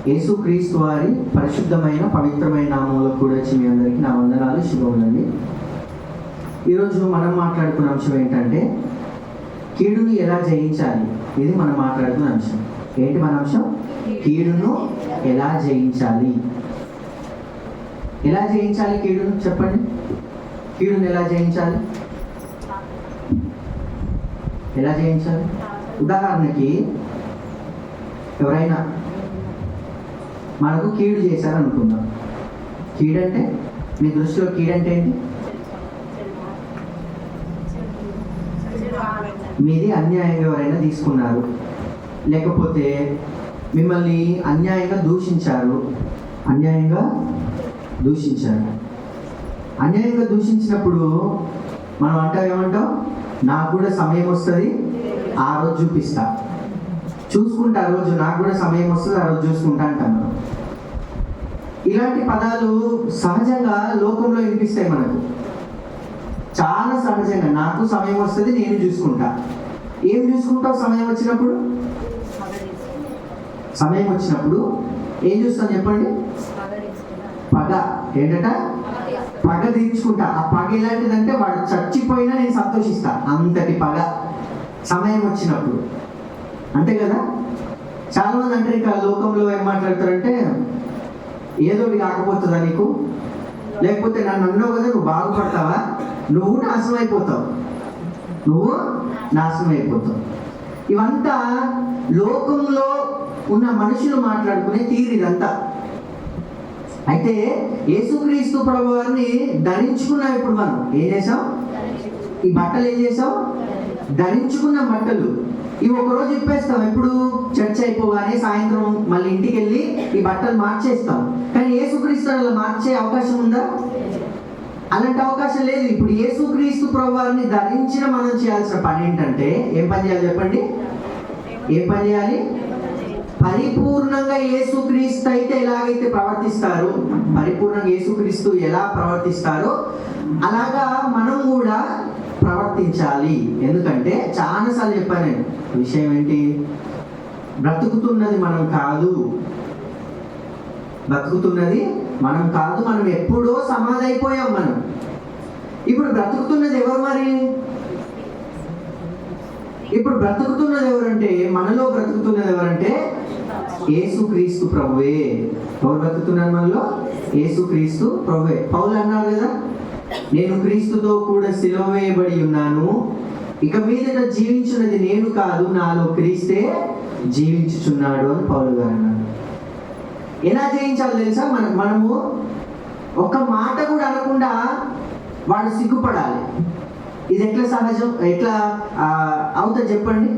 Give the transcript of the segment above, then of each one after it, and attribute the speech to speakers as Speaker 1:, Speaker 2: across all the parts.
Speaker 1: యేసుక్రీస్తు వారి పరిశుద్ధమైన పవిత్రమైన నామంలో కూడా వచ్చి మీ అందరికీ నా వందనాలు, శుభములండి. ఈరోజు మనం మాట్లాడుకున్న అంశం ఏంటంటే కీడును ఎలా జయించాలి. ఇది మనం మాట్లాడుకున్న అంశం. ఏంటి మన అంశం? కీడును ఎలా జయించాలి. ఎలా జయించాలి కీడును? చెప్పండి. కీడును ఎలా జయించాలి? ఎలా జయించాలి? ఉదాహరణకి ఎవరైనా మనకు కీడు చేశారనుకుందాం. కీడంటే మీ దృష్టిలో కీడంటే ఏంటి? మీది అన్యాయంగా ఎవరైనా తీసుకున్నారు, లేకపోతే మిమ్మల్ని అన్యాయంగా దూషించారు. అన్యాయంగా దూషించినప్పుడు మనం ఏమంటాం? నాకు కూడా సమయం వస్తుంది, ఆ రోజు చూపిస్తా, చూసుకుంటా, ఆ రోజు నాకు కూడా సమయం వస్తుంది, ఆ రోజు చూసుకుంటా అంటాం మనం. ఇలాంటి పదాలు సహజంగా లోకంలో వినిపిస్తాయి మనకు, చాలా సహజంగా. నాకు సమయం వస్తుంది, నేను చూసుకుంటా. ఏం చూసుకుంటావు? సమయం వచ్చినప్పుడు ఏం చూస్తాను చెప్పండి? పగ. ఏంటట? పగ తీర్చుకుంటా. ఆ పగ ఎలాంటిదంటే వాడు చచ్చిపోయినా నేను సంతోషిస్తా, అంతటి పగ సమయం వచ్చినప్పుడు. అంతే కదా? చాలా మంది అంటే ఇక లోకంలో ఏం మాట్లాడతారంటే, ఏదోటి కాకపోతుందా నీకు, లేకపోతే నన్ను అన్నావు కదా నువ్వు బాగుపడతావా, నువ్వు నాశనం అయిపోతావు. ఇవంతా లోకంలో ఉన్న మనుషులు మాట్లాడుకునే తీరు ఇదంతా. అయితే యేసుక్రీస్తు ప్రభువారిని ధరించుకున్నాం. ఇప్పుడు మనం ఏం చేసాం? ఈ బట్టలు ఏం చేసాం? ధరించుకున్న బట్టలు. ఇవి ఒకరోజు ఇప్పేస్తాం. ఎప్పుడు? చర్చ అయిపోగానే సాయంత్రం మళ్ళీ ఇంటికి వెళ్ళి ఈ బట్టలు మార్చేస్తాం. కానీ యేసుక్రీస్తు అలా మార్చే అవకాశం ఉందా? అలాంటి అవకాశం లేదు. ఇప్పుడు యేసుక్రీస్తు ప్రభువారిని ధరించిన మనం చేయాల్సిన పని ఏంటంటే, ఏం పని చేయాలి చెప్పండి? ఏం పని చేయాలి? పరిపూర్ణంగా యేసుక్రీస్తు అయితే ఎలాగైతే ప్రవర్తిస్తారో, పరిపూర్ణంగా యేసుక్రీస్తు ఎలా ప్రవర్తిస్తారో అలాగా మనం కూడా ప్రవర్తించాలి. ఎందుకంటే చాలాసార్లు చెప్పాను నేను, విషయం ఏంటి? బ్రతుకుతున్నది మనం కాదు, మనం ఎప్పుడో సమాధి అయిపోయాం. మనం ఇప్పుడు బ్రతుకుతున్నది ఎవరు? మరి ఇప్పుడు బ్రతుకుతున్నది ఎవరంటే, మనలో బ్రతుకుతున్నది ఎవరంటే యేసుక్రీస్తు ప్రభువే. ఎవరు బ్రతుకుతున్నారు మనలో? యేసుక్రీస్తు ప్రభువే. పౌలు అన్నారు కదా, నేను క్రీస్తుతో కూడా సిలువ వేయబడి ఉన్నాను, ఇక మీదట జీవించున్నది నేను కాదు, నాలో క్రీస్తే జీవించుచున్నాడు అని పౌలు గారు అన్నారు. ఎలా జయించాలో తెలుసా? మనము ఒక మాట కూడా అనకుండా వాడు సిగ్గుపడాలి. ఇది ఎట్లా సహజం? ఎట్లా అవుతుంది చెప్పండి?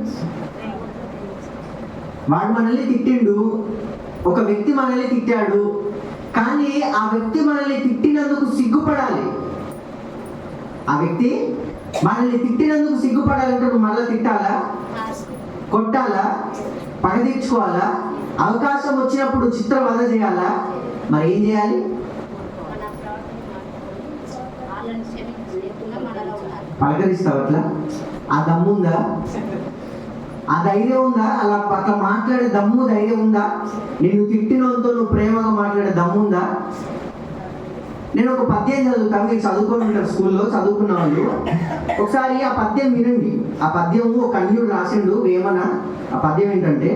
Speaker 1: వాడు మనల్ని తిట్టిండు, ఒక వ్యక్తి మనల్ని తిట్టాడు, కానీ ఆ వ్యక్తి మనల్ని తిట్టినందుకు సిగ్గుపడాలి. ఆ వ్యక్తి మనల్ని తిట్టినందుకు సిగ్గుపడాలంటే నువ్వు మళ్ళీ తిట్టాలా? కొట్టాలా? పగ తీర్చుకోవాలా? అవకాశం వచ్చినప్పుడు చిత్రవద చేయాలా? మరి ఏం చేయాలి? పలకరిస్తావు అట్లా? ఆ దమ్ముందా? ఆ ధైర్యం ఉందా? అట్లా మాట్లాడే దమ్ము, ధైర్యం ఉందా? నిన్ను తిట్టినంతో నువ్వు ప్రేమగా మాట్లాడే దమ్ముందా? నేను ఒక పద్యం చదువుతాను, మీరు చదువుకొని ఉంటారు స్కూల్లో, చదువుకున్న వాళ్ళు ఒకసారి ఆ పద్యం వినండి. ఆ పద్యం ఒక అన్యుడు రాసిండు, వేమన. ఆ పద్యం ఏంటంటే,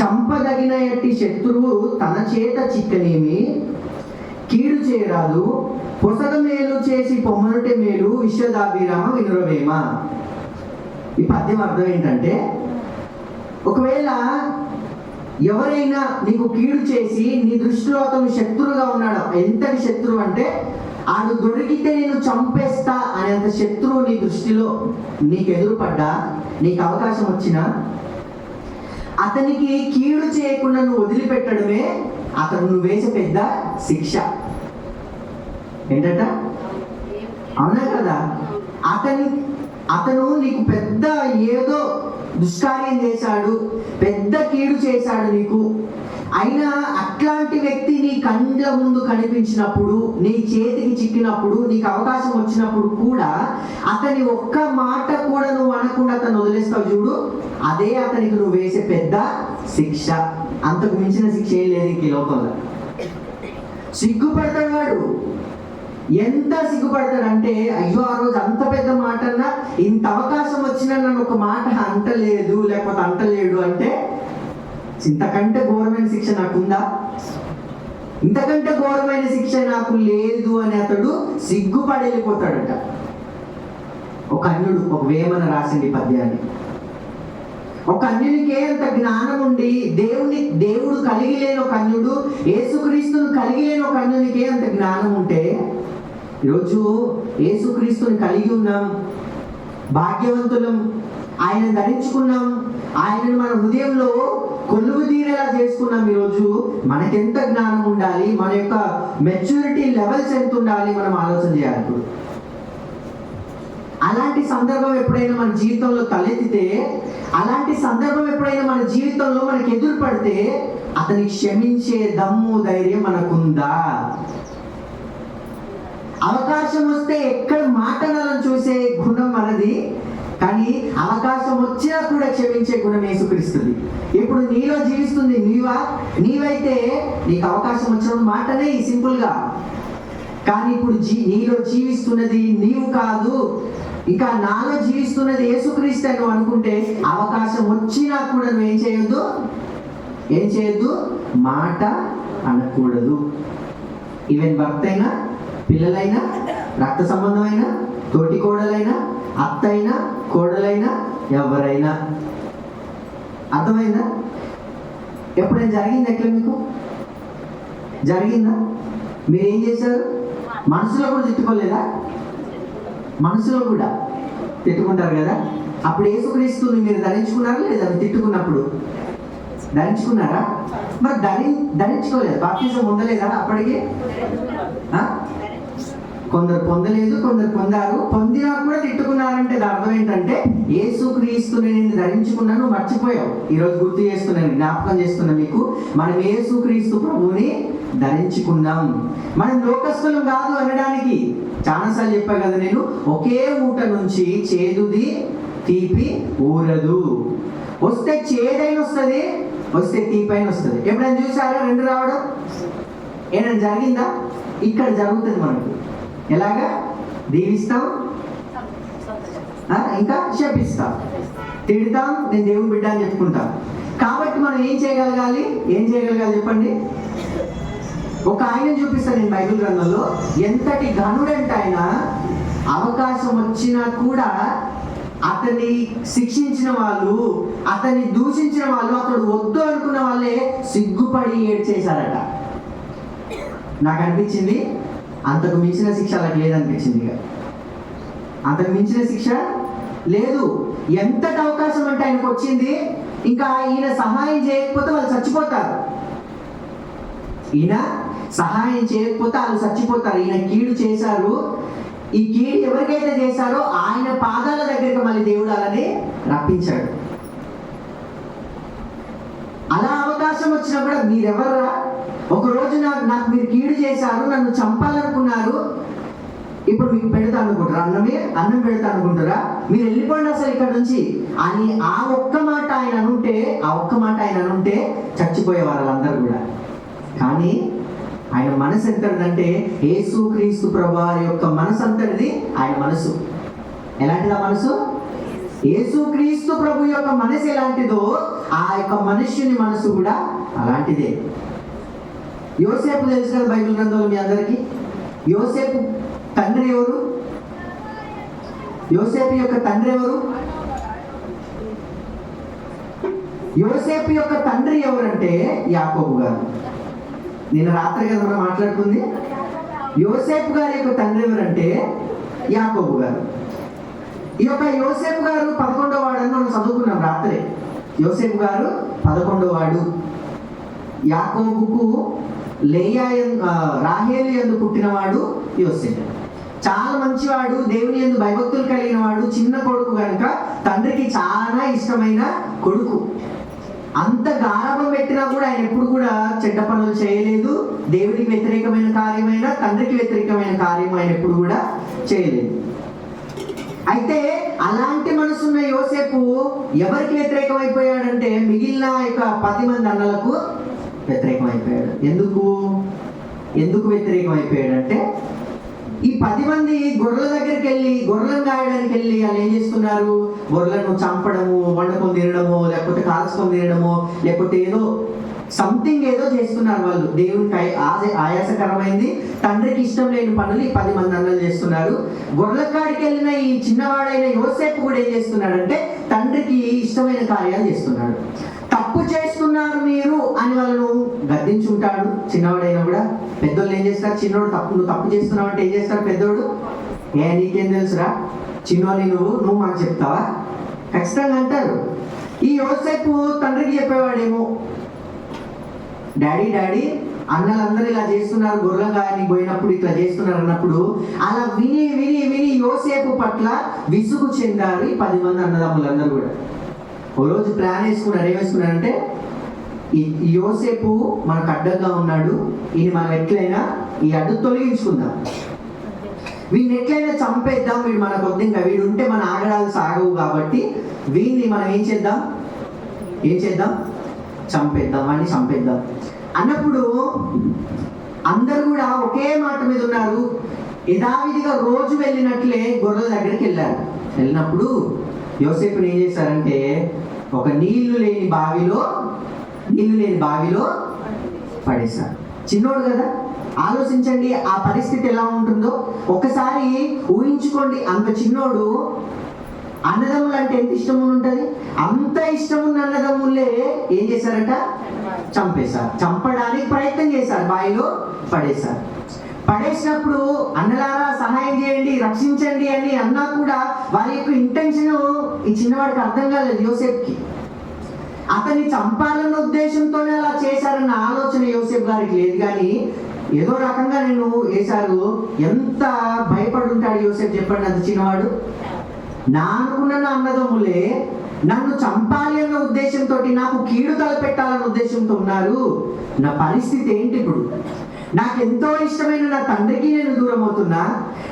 Speaker 1: చంపదగిన ఎట్టి శత్రువు తన చేత చిక్కనేమి, కీడు చేయరాదు, పొసగ మేలు చేసి పొమ్మనుటే మేలు, విశ్వదాభిరామ వినురవేమ. ఈ పద్యం అర్థం ఏంటంటే, ఒకవేళ ఎవరైనా నీకు కీడు చేసి నీ దృష్టిలో అతను శత్రువుగా ఉన్నాడు, ఎంతటి శత్రువు అంటే ఆడు దొరికితే నేను చంపేస్తా అనేంత శత్రువు నీ దృష్టిలో నీకు ఎదురుపడ్డా, నీకు అవకాశం వచ్చినా అతనికి కీడు చేయకుండా నువ్వు వదిలిపెట్టడమే అతను నువ్వు వేసే పెద్ద శిక్ష. ఏంటట? అవునా కదా? అతను నీకు పెద్ద ఏదో దుష్కార్యం చేశాడు, పెద్ద కీడు చేశాడు నీకు. అయినా అట్లాంటి వ్యక్తి నీ కండ్ల ముందు కనిపించినప్పుడు, నీ చేతికి చిక్కినప్పుడు, నీకు అవకాశం వచ్చినప్పుడు కూడా అతని ఒక్క మాట కూడా నువ్వు అనకుండా అతను వదిలేస్తావు చూడు, అదే అతనికి నువ్వు వేసే పెద్ద శిక్ష. అంతకు మించిన శిక్ష ఏం లేదు ఈ లోకంలో. సిగ్గుపడతాడు వాడు. ఎంత సిగ్గుపడతాడంటే, అయ్యో ఆ రోజు అంత పెద్ద మాట అన్నా, ఇంత అవకాశం వచ్చినా నన్ను ఒక మాట అంటలేదు, లేకపోతే అంటలేడు అంటే ఇంతకంటే ఘోరమైన శిక్ష నాకుందా, ఇంతకంటే ఘోరమైన శిక్ష నాకు లేదు అని అతడు సిగ్గుపడి వెళ్ళిపోతాడట. ఒక అన్యుడు, ఒక వేమన రాసింది పద్యాన్ని. ఒక అన్యునికే అంత జ్ఞానం ఉండి దేవుడు కలిగి లేని ఒక అన్యుడు, యేసుక్రీస్తును కలిగి లేని ఒక అన్యునికే అంత జ్ఞానం ఉంటే, ఈరోజు యేసుక్రీస్తుని కలిగి ఉన్నాం, భాగ్యవంతులం, ఆయన ధరించుకున్నాం, ఆయనను మన హృదయంలో కొలువు తీరేలా చేసుకున్నాం. ఈరోజు మనకెంత జ్ఞానం ఉండాలి, మన యొక్క మెచ్యూరిటీ లెవెల్స్ ఎంత ఉండాలి, మనం ఆలోచన చేయాలి. ఇప్పుడు అలాంటి సందర్భం ఎప్పుడైనా మన జీవితంలో తలెత్తితే, అలాంటి సందర్భం ఎప్పుడైనా మన జీవితంలో మనకి ఎదురు పడితే, అతని క్షమించే దమ్ము ధైర్యం మనకుందా? అవకాశం వస్తే ఎక్కడ మాటలను చూసే గుణం మనది, కానీ అవకాశం వచ్చినా కూడా క్షమించే గుణం యేసుక్రీస్తుది. ఇప్పుడు నీలో జీవిస్తుంది నీవైతే నీకు అవకాశం వచ్చిన మాటనే సింపుల్గా, కానీ ఇప్పుడు నీలో జీవిస్తున్నది నీవు కాదు, ఇంకా నాలో జీవిస్తున్నది యేసుక్రీస్తు అని నువ్వు అనుకుంటే, అవకాశం వచ్చినా కూడా నువ్వు ఏం చేయొద్దు, మాట అనకూడదు. ఈవెన్ భర్త అయినా, పిల్లలైనా, రక్త సంబంధమైన, తోటి కోడలైనా, అత్త అయినా, కోడలైనా, ఎవరైనా. అర్థమైందా? ఎప్పుడైనా జరిగింది ఎట్లా మీకు జరిగిందా? మీరేం చేశారు? మనసులో కూడా తిట్టుకోలేదా? మనసులో కూడా తిట్టుకుంటారు కదా. అప్పుడు యేసుక్రీస్తుని మీరు ధరించుకున్నారా లేదా? తిట్టుకున్నప్పుడు ధరించుకున్నారా? మరి ధరించుకోలేదు, బాప్తిజం పొందలేదా అప్పటికి? కొందరు పొందలేదు, కొందరు పొందారు. పొందినా కూడా తిట్టుకున్నారంటే అర్థం ఏంటంటే, యేసుక్రీస్తుని నేను ధరించుకున్నాను, మర్చిపోయావు. ఈరోజు గుర్తు చేస్తున్నాను, జ్ఞాపకం చేస్తున్నా మీకు. మనం యేసుక్రీస్తు ప్రభువుని ధరించుకున్నాం. మనం లోకస్తులం కాదు అనడానికి చాలాసార్లు చెప్పా కదా నేను, ఒకే ఊట నుంచి చేదుది తీపి ఊరదు. వస్తే చేదైన వస్తుంది, వస్తే తీపైన వస్తుంది. ఎప్పుడైనా చూసారా రెండు రావడం? ఏమైనా జరిగిందా? ఇక్కడ జరుగుతుంది మనకు. ఎలాగా? దీవిస్తాం, ఇంకా శపిస్తాం, తిడతాం, నేను దేవుని బిడ్డ అని చెప్పుకుంటాం. కాబట్టి మనం ఏం చేయగలగాలి చెప్పండి. ఒక ఆయన చూపిస్తాను నేను బైబిల్ గ్రంథంలో, ఎంతటి ఘనుడంటే ఆయన, అవకాశం వచ్చినా కూడా అతన్ని శిక్షించిన వాళ్ళు, అతన్ని దూషించిన వాళ్ళు, అతడు వద్దు అనుకున్న వాళ్ళే సిగ్గుపడి ఏడ్చేశారట. నాకు అనిపించింది అంతకు మించిన శిక్ష అలాగే లేదనిపించింది. ఇక అంతకు మించిన శిక్ష లేదు. ఎంతటి అవకాశం అంటే ఆయనకు వచ్చింది, ఇంకా ఈయన సహాయం చేయకపోతే వాళ్ళు చచ్చిపోతారు. ఈయన సహాయం చేయకపోతే వాళ్ళు చచ్చిపోతారు. ఈయన కీడు చేశారు. ఈ కీడు ఎవరికైతే చేశారో ఆయన పాదాల దగ్గరికి మళ్ళీ దేవుడు అలానే రప్పించాడు. అలా అవకాశం వచ్చినా కూడా మీరెవర్రా? ఒకరోజు నాకు మీరు కీడు చేశారు, నన్ను చంపాలనుకున్నారు, ఇప్పుడు మీకు పెడతా అనుకుంటారా? అన్నం పెడతా అనుకుంటారా? మీరు వెళ్ళిపోండి అసలు ఇక్కడ నుంచి అని ఆ ఒక్క మాట ఆయన అనుంటే చచ్చిపోయేవారు వాళ్ళందరూ కూడా. కానీ ఆయన మనసు ఎంతటిదంటే, యేసుక్రీస్తు ప్రభువారి యొక్క మనసు అంతటిది. ఆయన మనసు ఎలాంటిది? ఆ మనసు యేసుక్రీస్తు ప్రభు యొక్క మనసు ఎలాంటిదో ఆ యొక్క మనుష్యుని మనసు కూడా అలాంటిదే. యోసేపు తెలుసు కదా బైబిల్ గ్రంథంలో మీ అందరికీ. యోసేపు తండ్రి ఎవరు? యోసేపు యొక్క తండ్రి ఎవరు? యోసేపు యొక్క తండ్రి ఎవరంటే యాకోబు గారు. నేను రాత్రి కదా మనం మాట్లాడుకుంది. యోసేపు గారి యొక్క తండ్రి ఎవరంటే యాకోబు గారు. ఈ యొక్క యోసేపు గారు 11వ వాడు అని మనం చదువుకున్నాం రాత్రి. యోసేపు గారు 11వ వాడు. యాకోబుకు రాహేలు యందు పుట్టినవాడు యోసేపు. చాలా మంచివాడు, దేవుని యందు భయభక్తులు కలిగిన వాడు, చిన్న కొడుకు కనుక తండ్రికి చాలా ఇష్టమైన కొడుకు. అంత గారాబం పెట్టినా కూడా ఆయన ఎప్పుడు కూడా చెడ్డ పనులు చేయలేదు. దేవునికి వ్యతిరేకమైన కార్యమైన, తండ్రికి వ్యతిరేకమైన కార్యం ఆయన ఎప్పుడు కూడా చేయలేదు. అయితే అలాంటి మనసున్న యోసేపు ఎవరికి వ్యతిరేకం అయిపోయాడంటే మిగిలిన 10 మంది అన్నలకు వ్యతిరేకం అయిపోయాడు. ఎందుకు వ్యతిరేకం అయిపోయాడంటే ఈ 10 మంది గొర్రెల దగ్గరికి వెళ్ళి, గొర్రెలను గాయడానికి వెళ్ళి వాళ్ళు ఏం చేస్తున్నారు? గొర్రెలను చంపడము, వండుకొని తినడము, లేకపోతే కాల్చుకొని తినడము, లేకపోతే సంథింగ్ ఏదో చేస్తున్నారు వాళ్ళు. దేవునికి ఆయాసకరమైంది, తండ్రికి ఇష్టం లేని పనులు ఈ 10 మంది అన్నలు చేస్తున్నారు. గొర్రెల కాడికి వెళ్ళిన ఈ చిన్నవాడైన యోసేపు కూడా ఏం చేస్తున్నాడంటే తండ్రికి ఇష్టమైన కార్యాలు చేస్తున్నాడు. తప్పు చేస్తున్నారు మీరు అని వాళ్ళను గద్దించుంటాడు. చిన్నవాడైనా కూడా పెద్దోళ్ళు ఏం చేస్తారు? చిన్నోడు నువ్వు తప్పు చేస్తున్నావు అంటే ఏం చేస్తాడు పెద్దోడు? నీకేం తెలుసురా చిన్నోని, నువ్వు మాకు చెప్తావా? ఖచ్చితంగా అంటారు. ఈ యోసేపు తండ్రికి చెప్పేవాడేమో, డాడీ అన్నలందరూ ఇలా చేస్తున్నారు, గొర్రెల గాయనికి పోయినప్పుడు ఇట్లా చేస్తున్నారు అన్నప్పుడు అలా విని విని విని యోసేపు పట్ల విసుగు చెందారు ఈ 10 మంది అన్నదమ్ములందరూ కూడా. ఓ రోజు ప్లాన్ వేసుకున్నారు. ఏమేసుకున్నారంటే ఈ యోసేపు మనకు అడ్డంగా ఉన్నాడు, ఈయన మనం ఎట్లయినా ఈ అడ్డు తొలగించుకుందాం, వీడిని ఎట్లయినా చంపేద్దాం, వీడు మనకు వద్దు, ఇంకా వీడు ఉంటే మన ఆగడాలు సాగవు కాబట్టి వీడిని మనం ఏం చేద్దాం చంపేద్దాం, వాడిని చంపేద్దాం అన్నప్పుడు అందరూ కూడా ఒకే మాట మీద ఉన్నారు. యథావిధిగా రోజు వెళ్ళినట్లే గొర్రెల దగ్గరికి వెళ్ళినప్పుడు యోసేపుని ఏం చేశారంటే ఒక నీళ్లు లేని బావిలో పడేశారు. చిన్నోడు కదా, ఆలోచించండి ఆ పరిస్థితి ఎలా ఉంటుందో ఒక్కసారి ఊహించుకోండి. అంత చిన్నోడు, అన్నదమ్ములు అంటే ఎంత ఇష్టం ఉంటుంది, అంత ఇష్టం ఉన్న అన్నదమ్ములే ఏం చేశారట? చంపేశారు. చంపడానికి ప్రయత్నం చేశారు, బావిలో పడేశారు. పడేసినప్పుడు అన్నలారా సహాయం చేయండి, రక్షించండి అని అన్నా కూడా వారి యొక్క ఇంటెన్షన్ ఈ చిన్నవాడికి అర్థం కాలేదు యోసేపుకి. అతన్ని చంపాలన్న ఉద్దేశంతోనే అలా చేశారన్న ఆలోచన యోసేపు గారికి లేదు, కానీ ఏదో రకంగా నేను వేశారు. ఎంత భయపడి ఉంటాడు యోసేపు చెప్పండి, అంత చిన్నవాడు. నా అనుకున్న అన్నదమ్ములే నన్ను చంపాలి అన్న ఉద్దేశంతో, నాకు కీడు తలపెట్టాలన్న ఉద్దేశంతో ఉన్నారు. నా పరిస్థితి ఏంటి ఇప్పుడు? నాకెంతో ఇష్టమైన నా తండ్రికి నేను దూరం అవుతున్నా,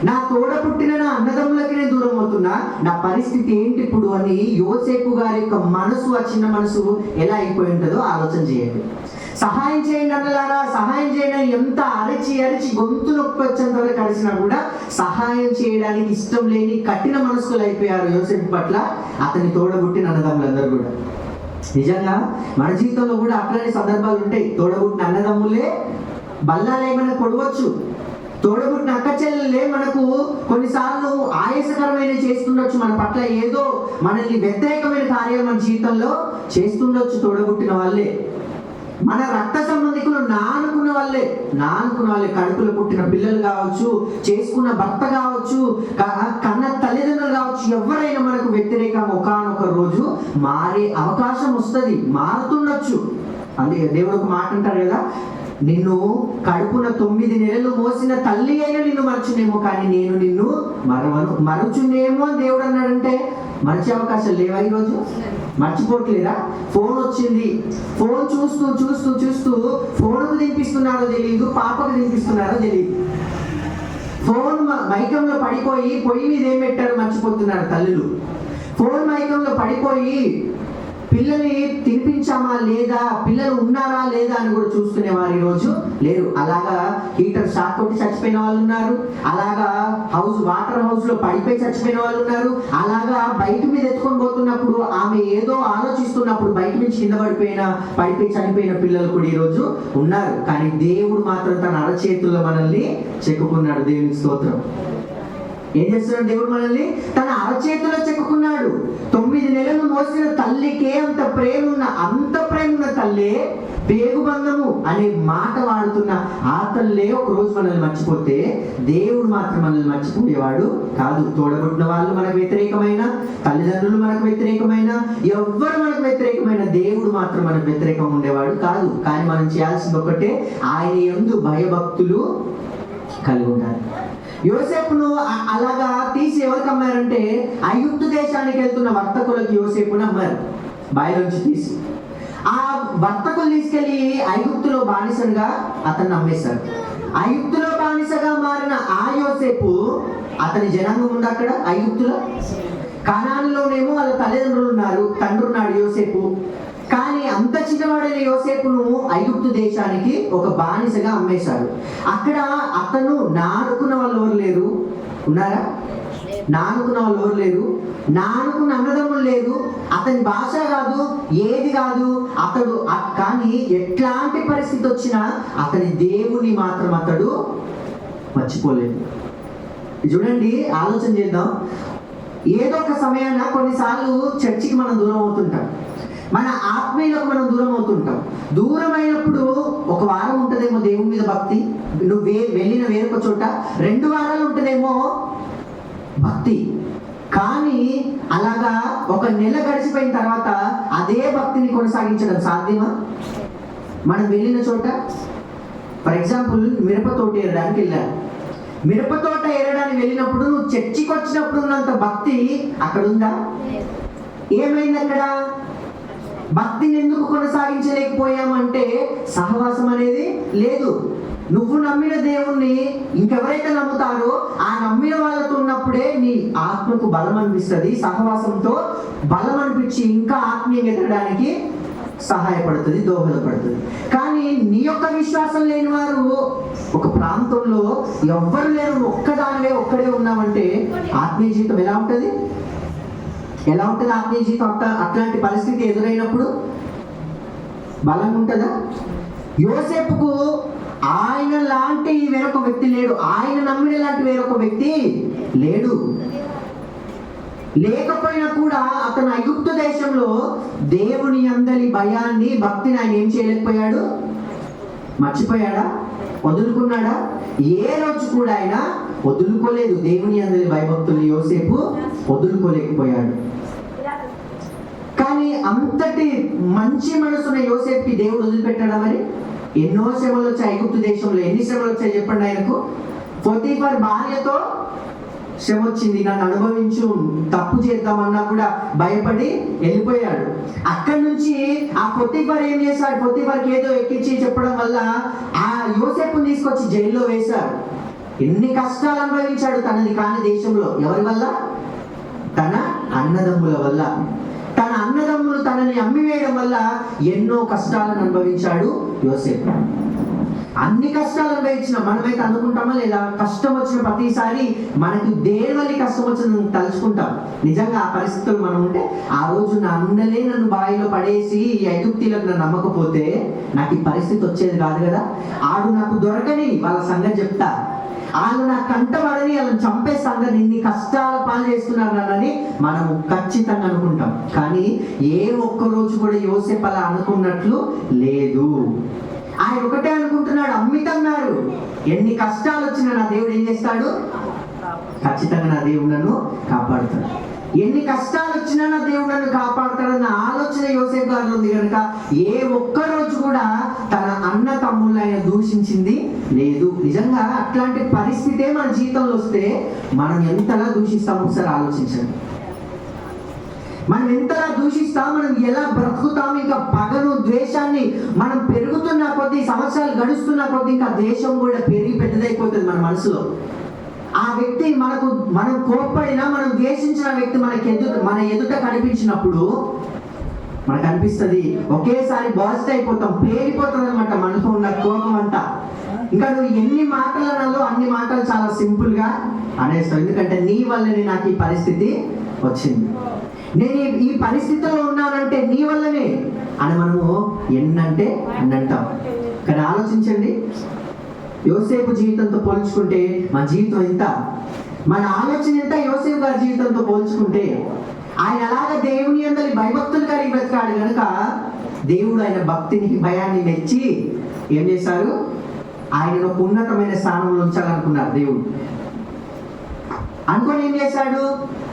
Speaker 1: నా తోడ పుట్టిన నా అన్నదమ్ములకి నేను దూరం అవుతున్నా, నా పరిస్థితి ఏంటి ఇప్పుడు అని యోసేపు గారి యొక్క మనసు, ఆ చిన్న మనసు ఎలా అయిపోయి ఉంటుందో ఆలోచన చేయండి. సహాయం చేయండి అన్నలారా, సహాయం చేయండి ఎంత అరిచి గొంతు నొప్పి వచ్చేంత వరకు కలిసినా కూడా సహాయం చేయడానికి ఇష్టం లేని కఠిన మనసులు అయిపోయారు యోసేపు పట్ల అతని తోడబుట్టిన అన్నదమ్ములందరూ కూడా. నిజంగా మన జీవితంలో కూడా అట్లాంటి సందర్భాలు ఉంటాయి. తోడబుట్టిన అన్నదమ్ములే బల్లాలే మనకు పొడవచ్చు, తోడబుట్టిన అక్క చెల్లెలే మనకు కొన్నిసార్లు ఆయాసకరమైన చేస్తుండొచ్చు, మన పట్ల ఏదో మనల్ని వ్యతిరేకమైన కార్యాలు మన జీవితంలో చేస్తుండొచ్చు. తోడబుట్టిన వాళ్ళే మన రక్త సంబంధికులు, నా అనుకున్న వాళ్ళే కడుపులో పుట్టిన పిల్లలు కావచ్చు, చేసుకున్న భర్త కావచ్చు, కన్న తల్లిదండ్రులు కావచ్చు, ఎవరైనా మనకు వ్యతిరేకం ఒకానొక రోజు మారే అవకాశం వస్తుంది, మారుతుండొచ్చు. అందుకే దేవుడు ఒక మాట అంటారు కదా, నిన్ను కడుపున 9 నెలలు మోసిన తల్లి అయినా నిన్ను మరచునేమో, కానీ నేను నిన్ను మరచునేమో అని దేవుడు అన్నాడంటే మర్చే అవకాశాలు లేవా? ఈరోజు మర్చిపోవట్లేదా? ఫోన్ వచ్చింది, ఫోన్ చూస్తూ ఫోన్కు తినిపిస్తున్నారో తెలియదు, పాపకు తినిపిస్తున్నారో తెలియదు. ఫోన్ మైకంలో పడిపోయి పొయ్యి మీద ఏం పెట్టారో మర్చిపోతున్నారు తల్లులు. ఫోన్ మైకంలో పడిపోయి పిల్లల్ని తినిపించామా లేదా, పిల్లలు ఉన్నారా లేదా అని కూడా చూసుకునేవారు ఈరోజు లేరు. అలాగా హీటర్ షాక్ కొట్టి చచ్చిపోయిన వాళ్ళు ఉన్నారు, అలాగా వాటర్ హౌస్ లో పడిపోయి చచ్చిపోయిన వాళ్ళు ఉన్నారు, అలాగా బయట మీద ఎత్తుకొని పోతున్నప్పుడు ఆమె ఏదో ఆలోచిస్తున్నప్పుడు బయట నుంచి కింద పడిపోయి చనిపోయిన పిల్లలు కూడా ఈరోజు ఉన్నారు. కానీ దేవుడు మాత్రం తన అరచేతుల్లో మనల్ని చెక్కుకున్నాడు. దేవునికి స్తోత్రం. ఏం చేస్తున్నాడు దేవుడు? మనల్ని తన అరచేతిలో చెక్కుకున్నాడు. 9 నెలలు మోసిన తల్లికే అంత ప్రేమ ఉన్న తల్లే, పేగుబంధము అనే మాట వాడుతున్న ఆ తల్లే ఒకరోజు మనల్ని మర్చిపోతే దేవుడు మాత్రం మనల్ని మర్చిపోయేవాడు కాదు. తోడబుట్టిన వాళ్ళు మనకు వ్యతిరేకమైన, తల్లిదండ్రులు మనకు వ్యతిరేకమైన, ఎవ్వరు మనకు వ్యతిరేకమైన, దేవుడు మాత్రం మనకు వ్యతిరేకంగా ఉండేవాడు కాదు. కానీ మనం చేయాల్సింది ఒకటే, ఆయన యందు భయభక్తులు కలిగి ఉండాలి. యోసేపును అలాగా తీసి ఎవరికి అమ్మారంటే ఐగుప్తు దేశానికి వెళ్తున్న వర్తకులకు యోసేపును అమ్మారు, బావిలోంచి తీసి. ఆ వర్తకులు తీసుకెళ్లి ఐగుప్తులో బానిసగా అతన్ని అమ్మేశారు. ఐగుప్తులో బానిసగా మారిన ఆ యోసేపు, అతని జనాంగం ఉంది అక్కడ ఐగుప్తులో. కనానులోనేమో వాళ్ళ తల్లిదండ్రులు ఉన్నారు, తండ్రి ఉన్నాడు యోసేపు. కానీ అంత చిన్నవాడైన యోసేపును ఐగుప్తు దేశానికి ఒక బానిసగా అమ్మేశారు. అక్కడ అతను నానుకున్న వాళ్ళు ఎవరు లేరు, ఉన్నారా? నానుకున్న వాళ్ళు ఎవరు లేరు, నానుకున్న అన్నదమ్ములు లేరు, అతని భాష కాదు, ఏది కాదు అతడు. కానీ ఎట్లాంటి పరిస్థితి వచ్చినా అతని దేవుని మాత్రం అతడు మర్చిపోలేదు. చూడండి, ఆలోచన చేద్దాం. ఏదో ఒక సమయాన కొన్నిసార్లు చర్చికి మనం దూరం అవుతుంటాం, మన ఆత్మీయులకు మనం దూరం అవుతుంటాం. దూరం అయినప్పుడు ఒక వారం ఉంటుందేమో దేవుని మీద భక్తి, నువ్వు వెళ్ళిన వేరొక చోట 2 వారాలు ఉంటుందేమో భక్తి. కానీ అలాగా ఒక నెల గడిచిపోయిన తర్వాత అదే భక్తిని కొనసాగించడం సాధ్యమా? మనం వెళ్ళిన చోట, ఫర్ ఎగ్జాంపుల్ మిరప తోట ఏరడానికి వెళ్ళాను. మిరప తోట ఏరడానికి వెళ్ళినప్పుడు నువ్వు చర్చికి వచ్చినప్పుడు ఉన్నంత భక్తి అక్కడ ఉందా? ఏమైంది అక్కడ? భక్తిని ఎందుకు కొనసాగించలేకపోయామంటే సహవాసం అనేది లేదు. నువ్వు నమ్మిన దేవుణ్ణి ఇంకెవరైతే నమ్ముతారో ఆ నమ్మిన వాళ్ళతో ఉన్నప్పుడే నీ ఆత్మకు బలం అనిపిస్తుంది, సహవాసంతో బలం అనిపించి ఇంకా ఆత్మీయంగా ఎదగడానికి సహాయపడుతుంది, దోహదపడుతుంది. కానీ నీ యొక్క విశ్వాసం లేని వారు ఒక ప్రాంతంలో ఎవ్వరు లేరు, ఒక్కదానివే ఒక్కడే ఉన్నామంటే ఆత్మీయ జీవితం ఎలా ఉంటుంది? ఎలా ఉంటుంది ఆత్మీయ జీవితం? అట్లాంటి పరిస్థితి ఎదురైనప్పుడు బలంగా ఉంటుందా? యోసేపుకు ఆయన లాంటి వేరొక వ్యక్తి లేడు, ఆయన నమ్మిన లాంటి వేరొక వ్యక్తి లేడు. లేకపోయినా కూడా అతను ఐగుప్తు దేశంలో దేవుని అందరి భయాన్ని, భక్తిని ఆయన ఏం చేయలేకపోయాడు? మర్చిపోయాడా? వదులుకున్నాడా? ఏ రోజు కూడా ఆయన వదులుకోలేదు. దేవుని అందరి భయభక్తులు యోసేపు వదులుకోలేకపోయాడు. కానీ అంతటి మంచి మనసున్న యోసేపుకి దేవుడు వదిలిపెట్టాడా? మరి ఎన్నో శ్రమలు వచ్చాయి ఐగుప్తు దేశంలో. ఎన్ని శ్రమలు వచ్చాయి చెప్పండి ఆయనకు? పొతీఫర్ భార్యతో శ్రమ వచ్చింది, నన్ను అనుభవించు, తప్పు చేద్దామన్నా కూడా భయపడి వెళ్ళిపోయాడు. అక్కడి నుంచి ఆ పొతీఫర్ ఏం చేశాడు? పొతీఫర్కి ఏదో ఎక్కించి చెప్పడం వల్ల ఆ యోసేపుని తీసుకొచ్చి జైల్లో వేశారు. ఎన్ని కష్టాలు అనుభవించాడు తనది కాని దేశంలో. ఎవరి వల్ల? తన అన్నదమ్ముల వల్ల. తన అన్నదమ్ములు తనని అమ్మివేయడం వల్ల ఎన్నో కష్టాలను అనుభవించాడు యోసేపు. అన్ని కష్టాలు అనుభవించిన మనమైతే అనుకుంటామా లేదా? కష్టం వచ్చిన ప్రతిసారి మనకు దేని వల్ల కష్టం వచ్చిన తలుచుకుంటాం. నిజంగా ఆ పరిస్థితులు మనం ఉంటే, ఆ రోజు నా అన్నలే నన్ను బావిలో పడేసి ఈ ఐగుప్తీలకు నన్ను నమ్మకపోతే నాకు ఈ పరిస్థితి వచ్చేది కాదు కదా. ఆడు నాకు దొరకని వాళ్ళ సంగతి చెప్తా, వాళ్ళు నా కంటపడని వాళ్ళని చంపేస్తా, అందరు ఇన్ని కష్టాల పాలు చేస్తున్నారని మనం ఖచ్చితంగా అనుకుంటాం. కానీ ఏ ఒక్కరోజు కూడా యోసేపు అలా అనుకున్నట్లు లేదు. ఆయన ఒకటే అనుకుంటున్నాడు, అమ్మితన్నారు. ఎన్ని కష్టాలు వచ్చినా నా దేవుడు ఏం చేస్తాడు? ఖచ్చితంగా నా దేవుడు నన్ను కాపాడుతాడు. ఎన్ని కష్టాలు వచ్చినా నా దేవుడు నన్ను కాపాడుతాడన్న ఆలోచన యోసేపు గారిలో ఉంది కనుక ఏ ఒక్కరోజు కూడా తన అన్న తమ్ముళ్ళు ఆయన దూషించింది లేదు. నిజంగా అట్లాంటి పరిస్థితే మన జీవితంలో వస్తే మనం ఎంతలా దూషిస్తామో ఒకసారి ఆలోచించండి. మనం ఎంతలా దూషిస్తాం, మనం ఎలా బ్రతుకుతాం, ఇంకా పగను ద్వేషాన్ని మనం పెరుగుతున్న కొద్దీ, సంవత్సరాలు గడుస్తున్న కొద్దీ ఇంకా ద్వేషం కూడా పెరిగి పెద్దదైపోతుంది మన మనసులో. ఆ వ్యక్తి మనం కోప్పడినా, మనం ద్వేషించిన వ్యక్తి మన ఎదుట కనిపించినప్పుడు మనకు అనిపిస్తుంది, ఒకేసారి బాస్ట్ అయిపోతాం, పేరిపోతుంది అనమాట మనలో ఉన్న కోపం అంతా. ఇంకా నువ్వు ఎన్ని మాటలు అనాలో అన్ని మాటలు చాలా సింపుల్ గా అనేస్తావు. ఎందుకంటే నీ వల్లనే నాకు ఈ పరిస్థితి వచ్చింది, నేను ఈ పరిస్థితిలో ఉన్నానంటే నీ వల్లనే అని మనము ఎన్నంటే అన్నంటాం. కానీ ఆలోచించండి, యోసేపు జీవితంతో పోల్చుకుంటే మన జీవితం ఎంత, మన ఆలోచన ఎంత యోసేపు గారి జీవితంతో పోల్చుకుంటే. ఆయన అలాగా దేవుని అందరి భయభక్తులు కలిగి బ్రతికాడు కనుక దేవుడు ఆయన భక్తిని, భయాన్ని మెచ్చి ఏం చేశారు? ఆయన ఒక ఉన్నతమైన స్థానంలో ఉంచాలనుకున్నారు దేవుడు. అనుకొని ఏం చేశాడు?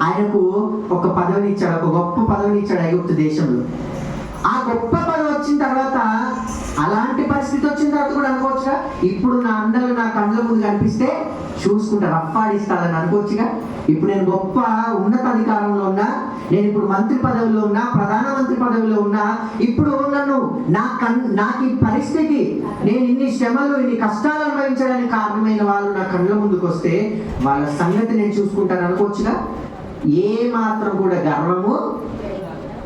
Speaker 1: ఆయనకు ఒక పదవిని ఇచ్చాడు, ఒక గొప్ప పదవిని ఇచ్చాడు ఐగుప్తు దేశంలో. ఆ గొప్ప పదవి వచ్చిన తర్వాత అలాంటి పరిస్థితి వచ్చిన తర్వాత కూడా అనుకోవచ్చుగా, ఇప్పుడు నా అందరూ నా కళ్ళ ముందు కనిపిస్తే చూసుకుంటా రఫ్ఫాడిస్తాదని అనుకోవచ్చుగా. ఇప్పుడు నేను గొప్ప ఉన్నత అధికారంలో ఉన్నా, నేను ఇప్పుడు మంత్రి పదవిలో ఉన్నా, ప్రధానమంత్రి పదవిలో ఉన్నా, ఇప్పుడు నన్ను నాకు ఈ పరిస్థితి, నేను ఇన్ని శ్రమలు ఇన్ని కష్టాలు అనుభవించడానికి కారణమైన వాళ్ళు నా కళ్ళ ముందుకు వస్తే వాళ్ళ సంగతి నేను చూసుకుంటాను అనుకోవచ్చుగా. ఏ మాత్రం కూడా గర్వము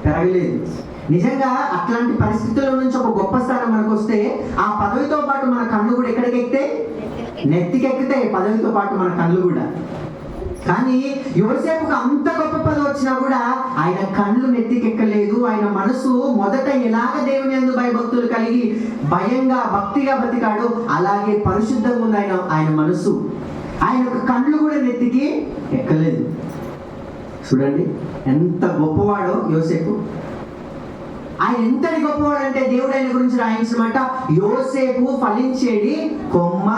Speaker 1: పెరగలేదు. నిజంగా అట్లాంటి పరిస్థితుల నుంచి ఒక గొప్ప స్థానం మనకు వస్తే ఆ పదవితో పాటు మన కళ్ళు కూడా ఎక్కడికి ఎక్కితే, నెత్తికెక్కితే పదవితో పాటు మన కళ్ళు కూడా. కానీ యోసేపుకు అంత గొప్ప పదవి వచ్చినా కూడా ఆయన కళ్ళు నెత్తికెక్కలేదు. ఆయన మనసు మొదట ఎలాగ దేవుని యందు భయభక్తులు కలిగి భయంగా భక్తిగా బతికాడు, అలాగే పరిశుద్ధంగా ఉంది ఆయన మనసు. ఆయన కళ్ళు కూడా నెత్తికి ఎక్కలేదు. చూడండి ఎంత గొప్పవాడో యోసేపు. ఆయన ఎంతటి గొప్పవాడు అంటే దేవుడు ఆయన గురించి రాయించమాట, యోసేపు ఫలించేది కొమ్మ.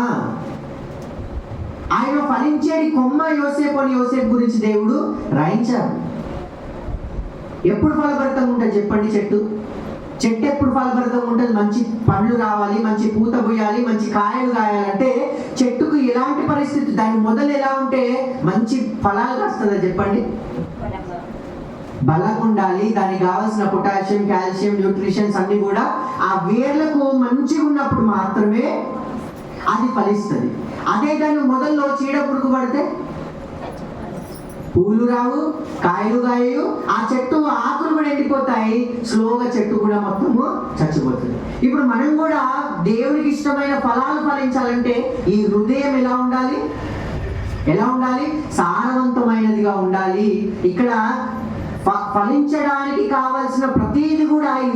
Speaker 1: ఆయన ఫలించేది కొమ్మ యోసేపు అని యోసేపు గురించి దేవుడు రాయించారు. ఎప్పుడు ఫలభరితంగా ఉంటుంది చెప్పండి? చెట్టు ఎప్పుడు ఫలభరితంగా ఉంటుంది? మంచి పండ్లు రావాలి, మంచి పూత పూయాలి, మంచి కాయలు కాయాలంటే చెట్టుకు ఎలాంటి పరిస్థితి, దాని మొదలు ఎలా ఉంటే మంచి ఫలాలు కాస్తుందా చెప్పండి? బలంగా ఉండాలి. దానికి కావాల్సిన పొటాషియం, కాల్షియం, న్యూట్రిషన్స్ అన్ని కూడా ఆ వేర్లకు మంచిగా ఉన్నప్పుడు మాత్రమే అది ఫలిస్తుంది. అదే దాని మొదల్లో చీడ పురుగు పడితే పువ్వులు రావు, కాయలు కాయలు, ఆ చెట్టు ఆకులు కూడా ఎండిపోతాయి, స్లోగా చెట్టు కూడా మొత్తము చచ్చిపోతుంది. ఇప్పుడు మనం కూడా దేవునికి ఇష్టమైన ఫలాలు ఫలించాలంటే ఈ హృదయం ఎలా ఉండాలి? సారవంతమైనదిగా ఉండాలి. ఇక్కడ ఫలించడానికి కావలసిన ప్రతిది కూడా ఈ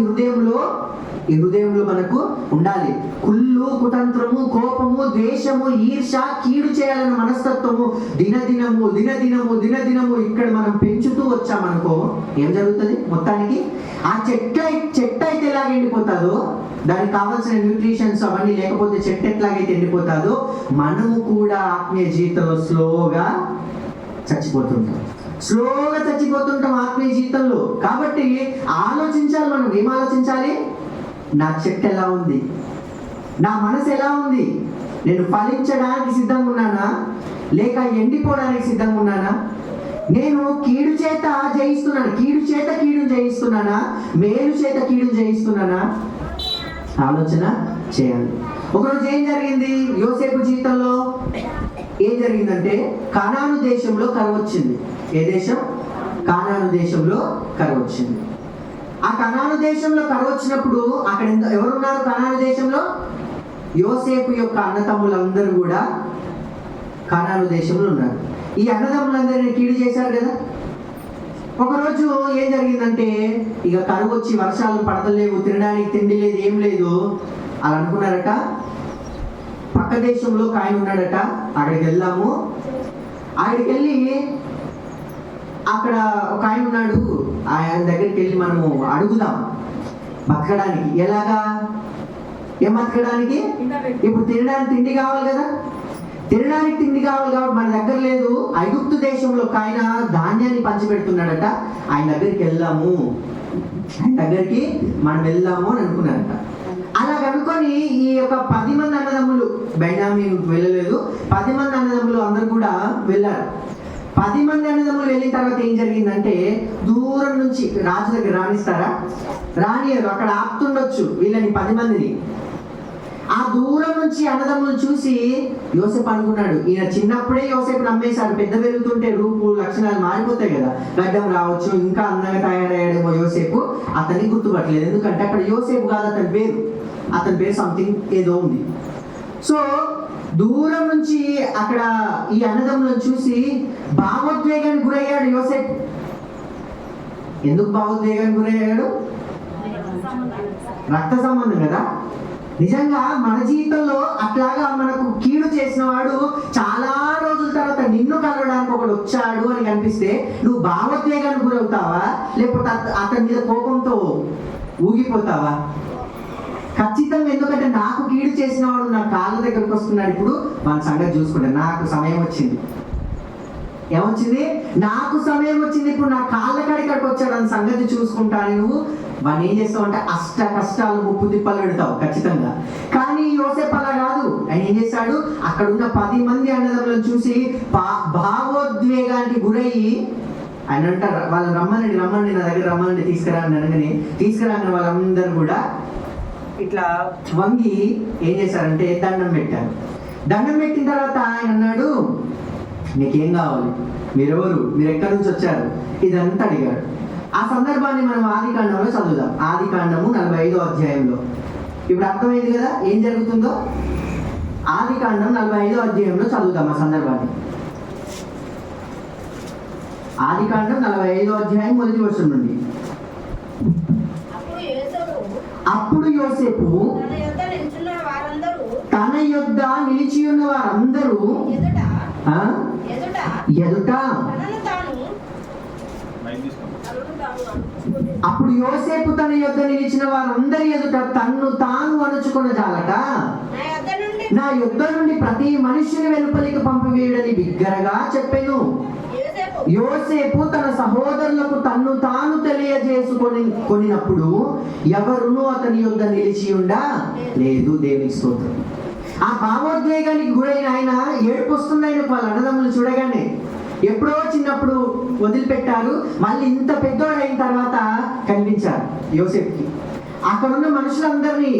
Speaker 1: హృదయంలో మనకు ఉండాలి. కుళ్ళు, కుతంత్రము, కోపము, ద్వేషము, ఈర్ష, కీడు చేయాలన్న మనస్తత్వము దినదినము ఇక్కడ మనం పెంచుతూ వచ్చామనుకో ఏం జరుగుతుంది? మొత్తానికి ఆ చెట్టు అయితే ఎలాగ ఎండిపోతుందో, దానికి కావాల్సిన న్యూట్రిషన్స్ అవన్నీ లేకపోతే చెట్టు ఎట్లాగైతే ఎండిపోతుందో, మనము కూడా ఆత్మీయ జీవితంలో స్లోగా చచ్చిపోతుంటాం ఆత్మీయ జీవితంలో. కాబట్టి ఆలోచించాలి. మనం ఏం ఆలోచించాలి? నా చెట్టు ఎలా ఉంది? నా మనసు ఎలా ఉంది? నేను ఫలించడానికి సిద్ధంగా ఉన్నానా, లేక ఎండిపోవడానికి సిద్ధంగా ఉన్నానా? నేను కీడు చేత కీడును జయిస్తున్నానా, మేలు చేత కీడును జయిస్తున్నానా? ఆలోచన చేయాలి. ఒకరోజు ఏం జరిగింది యోసేపు జీవితంలో? ఏం జరిగిందంటే కానాను దేశంలో కరువు వచ్చింది. ఏ దేశం? కానాను దేశంలో కరువు వచ్చింది. ఆ కానాను దేశంలో కరువు వచ్చినప్పుడు అక్కడ ఎవరున్నారు? కానాను దేశంలో యోసేపు యొక్క అన్నతమ్ములందరూ కూడా కానాను దేశంలో ఉన్నారు. ఈ అన్నదమ్ములందరినీ కీడు చేశారు కదా. ఒకరోజు ఏం జరిగిందంటే ఇక కరువు వచ్చి వర్షాలు పడతలేవు, తినడానికి తిండి లేదు, ఏం లేదు. అలా అనుకున్నారట. పక్క దేశంలో ఒక ఆయన ఉన్నాడట, అక్కడికి వెళ్దాము. అక్కడికి వెళ్ళి అక్కడ ఒక ఆయన ఉన్నాడు, ఆయన దగ్గరికి వెళ్ళి మనము అడుగుదాం బతకడానికి. ఎలాగా? ఏం బతకడానికి? ఇప్పుడు తినడానికి తిండి కావాలి కదా. తినడానికి తిండి కావాలి కాబట్టి మన దగ్గర లేదు. ఐగుప్తు దేశంలో ఒక ఆయన ధాన్యాన్ని పంచిపెడుతున్నాడట. ఆయన దగ్గరికి వెళ్దాము అని అనుకున్నారట. అలా కనుక్కొని ఈ యొక్క 10 మంది అన్నదమ్ములు, బెన్యామీను వెళ్ళలేదు, 10 మంది అన్నదమ్ములు అందరూ కూడా వెళ్ళారు. 10 మంది అన్నదమ్ములు వెళ్ళిన తర్వాత ఏం జరిగిందంటే దూరం నుంచి రాజు దగ్గర రాణిస్తారా? రానియరు. అక్కడ ఆపుతుండొచ్చు వీళ్ళని 10 మందిని. ఆ దూరం నుంచి అన్నదమ్ములు చూసి యోసేపు అనుకున్నాడు, ఈయన చిన్నప్పుడే యోసేపు నమ్మేశాడు. పెద్ద పెరుగుతుంటే రూపు లక్షణాలు మారిపోతాయి కదా, గడ్డం రావచ్చు, ఇంకా అందంగా తయారయ్యాడేమో యోసేపు. అతన్ని గుర్తుపట్టలేదు, ఎందుకంటే అక్కడ యోసేపు కాదు అతని పేరు సంథింగ్ ఏదో ఉంది. సో దూరం నుంచి అక్కడ ఈ అన్నదమ్ములను చూసి భావోద్వేగానికి గురయ్యాడు యోసేపు. ఎందుకు భావోద్వేగానికి గురయ్యాడు? రక్త సంబంధం కదా. నిజంగా మన జీవితంలో అట్లాగా మనకు కీడు చేసిన వాడు చాలా రోజుల తర్వాత నిన్ను కలవడానికి ఒకడు వచ్చాడు అని కనిపిస్తే నువ్వు భావోద్వేగానికి గురవుతావా, లేకపోతే అతని మీద కోపంతో ఊగిపోతావా? ఖచ్చితంగా. ఎందుకంటే నాకు కీడు చేసిన వాడు నా కాళ్ళ దగ్గరకు వస్తున్నాడు, ఇప్పుడు మన సంగతి చూసుకుంటాను. నాకు సమయం వచ్చింది. ఏమొచ్చింది? నాకు సమయం వచ్చింది, ఇప్పుడు నా కాళ్ళ కాడికి వచ్చాడు అని సంగతి చూసుకుంటాను. నువ్వు వాడిని ఏం చేస్తావు అంటే అష్ట కష్టాలు ముప్పు తిప్పలు పెడతావు ఖచ్చితంగా. కానీ యోసేపు అలా కాదు. ఆయన ఏం చేశాడు, అక్కడ ఉన్న 10 మంది అన్నదమ్ములను చూసి భావోద్వేగానికి గురయ్యి ఆయన అంటారు, వాళ్ళు రమ్మనండి నా దగ్గర రమ్మనండి తీసుకురా అని అనగానే తీసుకురాని వాళ్ళందరూ కూడా ఇట్లా వంగి ఏం చేశారంటే దండం పెట్టారు. దండం పెట్టిన తర్వాత ఆయన అన్నాడు, నీకేం కావాలి, మీరెవరు, మీరు ఎక్కడి నుంచి వచ్చారు, ఇదంతా అడిగాడు. ఆ సందర్భాన్ని మనం ఆదికాండంలో చదువుదాం. ఆదికాండము 45వ అధ్యాయంలో. ఇప్పుడు అర్థమైంది కదా ఏం జరుగుతుందో. ఆదికాండం 45వ అధ్యాయంలో చదువుదాం ఆ సందర్భాన్ని. ఆదికాండం 45వ అధ్యాయం మొదటి వచనం నుండి. అప్పుడు యోసేపు తన యొద్ద నిలిచి ఉన్న వారందరూ ఎదుట అప్పుడు యోసేపు తన యొద్ద నిలిచిన వారందరి ఎదుట తన్ను తాను అణుచుకున్న జాలట నా యొద్ద నుండి ప్రతి మనిషిని వెలుపలికి పంపివేయడని బిగ్గరగా చెప్పెను. యోసేపు తన సహోదరులకు తన్ను తాను తెలియజేసుకొనినప్పుడు ఎవరునూ అతని యొద్ద నిలిచి ఉండా లేదు. దేవునికి స్తోత్రం. ఆ భావోద్వేగానికి గురైన ఆయన ఏడుపు వస్తుంది. ఆయన వాళ్ళ అన్నదమ్ములు చూడగానే ఎప్పుడో చిన్నప్పుడు వదిలిపెట్టారు, మళ్ళీ ఇంత పెద్దోడైన తర్వాత కనిపించారు యోసేపుకి. అక్కడున్న మనుషులందరినీ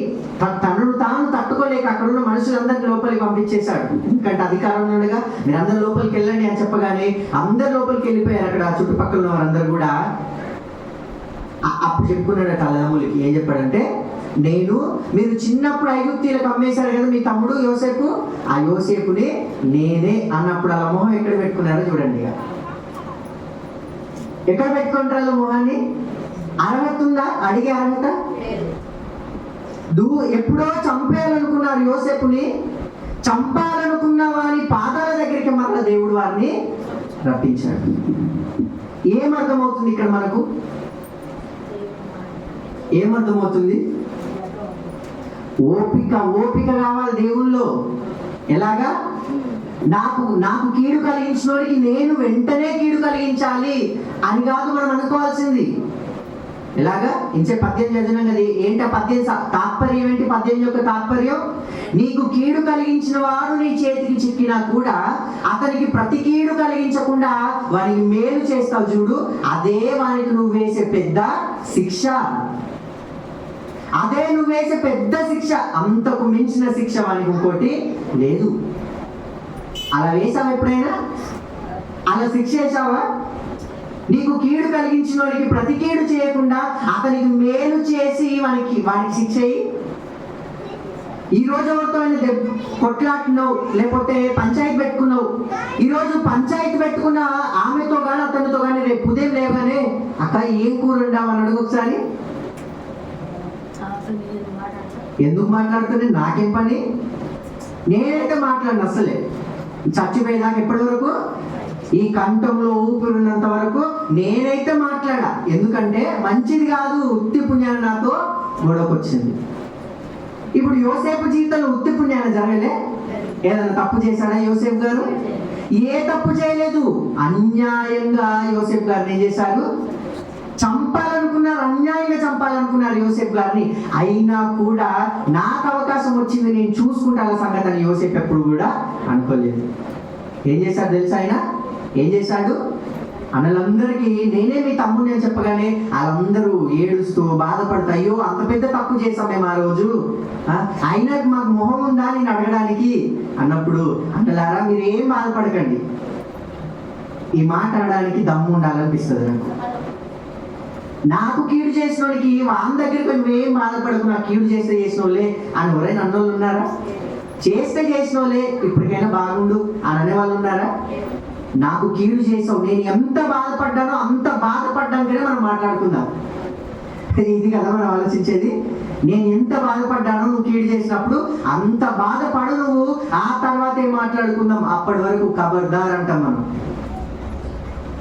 Speaker 1: తనను తాను తట్టుకోలేక అక్కడున్న మనుషులందరినీ లోపలికి పంపించేశాడు. ఎందుకంటే అధికారం ఉండగా మీరు అందరు లోపలికి వెళ్ళండి అని చెప్పగానే అందరు లోపలికి వెళ్ళిపోయారు. అక్కడ చుట్టుపక్కల ఉన్న వారందరూ కూడా అప్పుడు చెప్పుకున్నాడు తల్లిదండ్రులకి. ఏం చెప్పాడంటే, మీరు చిన్నప్పుడు ఐగుప్తీయులకు అమ్మేశారు కదా మీ తమ్ముడు యోసేపు, ఆ యోసేపుని నేనే అన్నప్పుడు అలా మొహం ఎక్కడ పెట్టుకున్నారో చూడండి. ఇక ఎక్కడ పెట్టుకుంటారు మొహాన్ని? అర్హత ఉందా? అడిగే అర్హత? ఎప్పుడో చంపేయాలనుకున్నారు యోసేపుని. చంపాలనుకున్న వారి పాదాల దగ్గరికి మరలా దేవుడు వారిని రప్పించాడు. ఏమర్థమవుతుంది ఇక్కడ మనకు? ఏమర్థమవుతుంది? ఓపిక కావాలి దేవుల్లో. ఎలాగా? నాకు కీడు కలిగించిన వాడికి నేను వెంటనే కీడు కలిగించాలి అని కాదు మనం అనుకోవాల్సింది. ఎలాగా? ఇంచే పద్యం చదివినాం కదా. ఏంటి ఆ పద్యం తాత్పర్యం ఏంటి? పద్యం యొక్క తాత్పర్యం, నీకు కీడు కలిగించిన వాడు నీ చేతికి చిక్కినా కూడా అతనికి ప్రతి కీడు కలిగించకుండా వానికి మేలు చేస్తావు చూడు, అదే వానికి నువ్వు వేసే పెద్ద శిక్ష. అదే నువ్వు వేసే పెద్ద శిక్ష. అంతకు మించిన శిక్ష వానికి ఇంకోటి లేదు. అలా వేసావా ఎప్పుడైనా? అలా శిక్ష వేసావా? నీకు కీడు కలిగించిన వాడికి ప్రతి కీడు చేయకుండా అతనికి మేలు చేసి వానికి శిక్ష అయ్యి. ఈ రోజు ఎవరితో కొట్లాడుతున్నావు, లేకపోతే పంచాయతీ పెట్టుకున్నావు. ఈరోజు పంచాయతీ పెట్టుకున్న ఆమెతో కానీ అతనితో కానీ రేపు ఉదయం లేవగానే అక్క ఏం కూర ఉండావని అడుగు ఒకసారి. ఎందుకు మాట్లాడుతుంది? నాకేం పని? నేనైతే మాట్లాడిన అసలే చచ్చిపోయేదాకా ఎప్పటి వరకు, ఈ కంఠంలో ఊపిరి ఉన్నంత వరకు నేనైతే మాట్లాడా. ఎందుకంటే మంచిది కాదు, ఉత్తి పుణ్యాన్ని నాతో గొడవకొచ్చింది. ఇప్పుడు యోసేపు జీవితంలో ఉత్తి పుణ్యాన్ని జరగలే. ఏదైనా తప్పు చేశాడా యోసేపు గారు? ఏ తప్పు చేయలేదు. అన్యాయంగా యోసేపు గారిని ఏం చేశారు? చంపాలనుకున్నారు, అన్యాయంగా చంపాలనుకున్నారు యోసేపు గారిని. అయినా కూడా నాకు అవకాశం వచ్చింది, నేను చూసుకుంటాను సంగతి అని యోసేపు ఎప్పుడు కూడా అనుకోలేదు. ఏం చేశాడు తెలుసా? ఆయన ఏం చేశాడు? అన్నలందరికీ నేనే మీ తమ్ముడిని అని చెప్పగానే వాళ్ళందరూ ఏడుస్తూ బాధపడుతూ, అయ్యో అంత పెద్ద తప్పు చేసాం మేము ఆ రోజు, అయినా మాకు మొహం ఉందా నేను అడగడానికి అన్నప్పుడు, అన్నలారా మీరేం బాధపడకండి, ఈ మాట అనడానికి దమ్ము ఉండాలనిపిస్తుంది నాకు కీడు చేసిన వాళ్ళకి వాళ్ళ దగ్గరికి నువ్వేం బాధపడకు, నాకు కీడు చేసిన వాళ్ళే అని ఎవరైనా అన్నోళ్ళు ఉన్నారా? చేసిన వాళ్ళే ఇప్పటికైనా బాగుండు అని అనేవాళ్ళు ఉన్నారా? నాకు కీడు చేసావు, నేను ఎంత బాధపడ్డానో అంత బాధపడ్డాకనే మనం మాట్లాడుకుందాం. ఇది కదా మనం ఆలోచించేది. నేను ఎంత బాధపడ్డానో నువ్వు కీడు చేసినప్పుడు అంత బాధపడు నువ్వు, ఆ తర్వాత ఏం మాట్లాడుకుందాం, అప్పటి వరకు ఖబర్దార్ అంటాం మనం.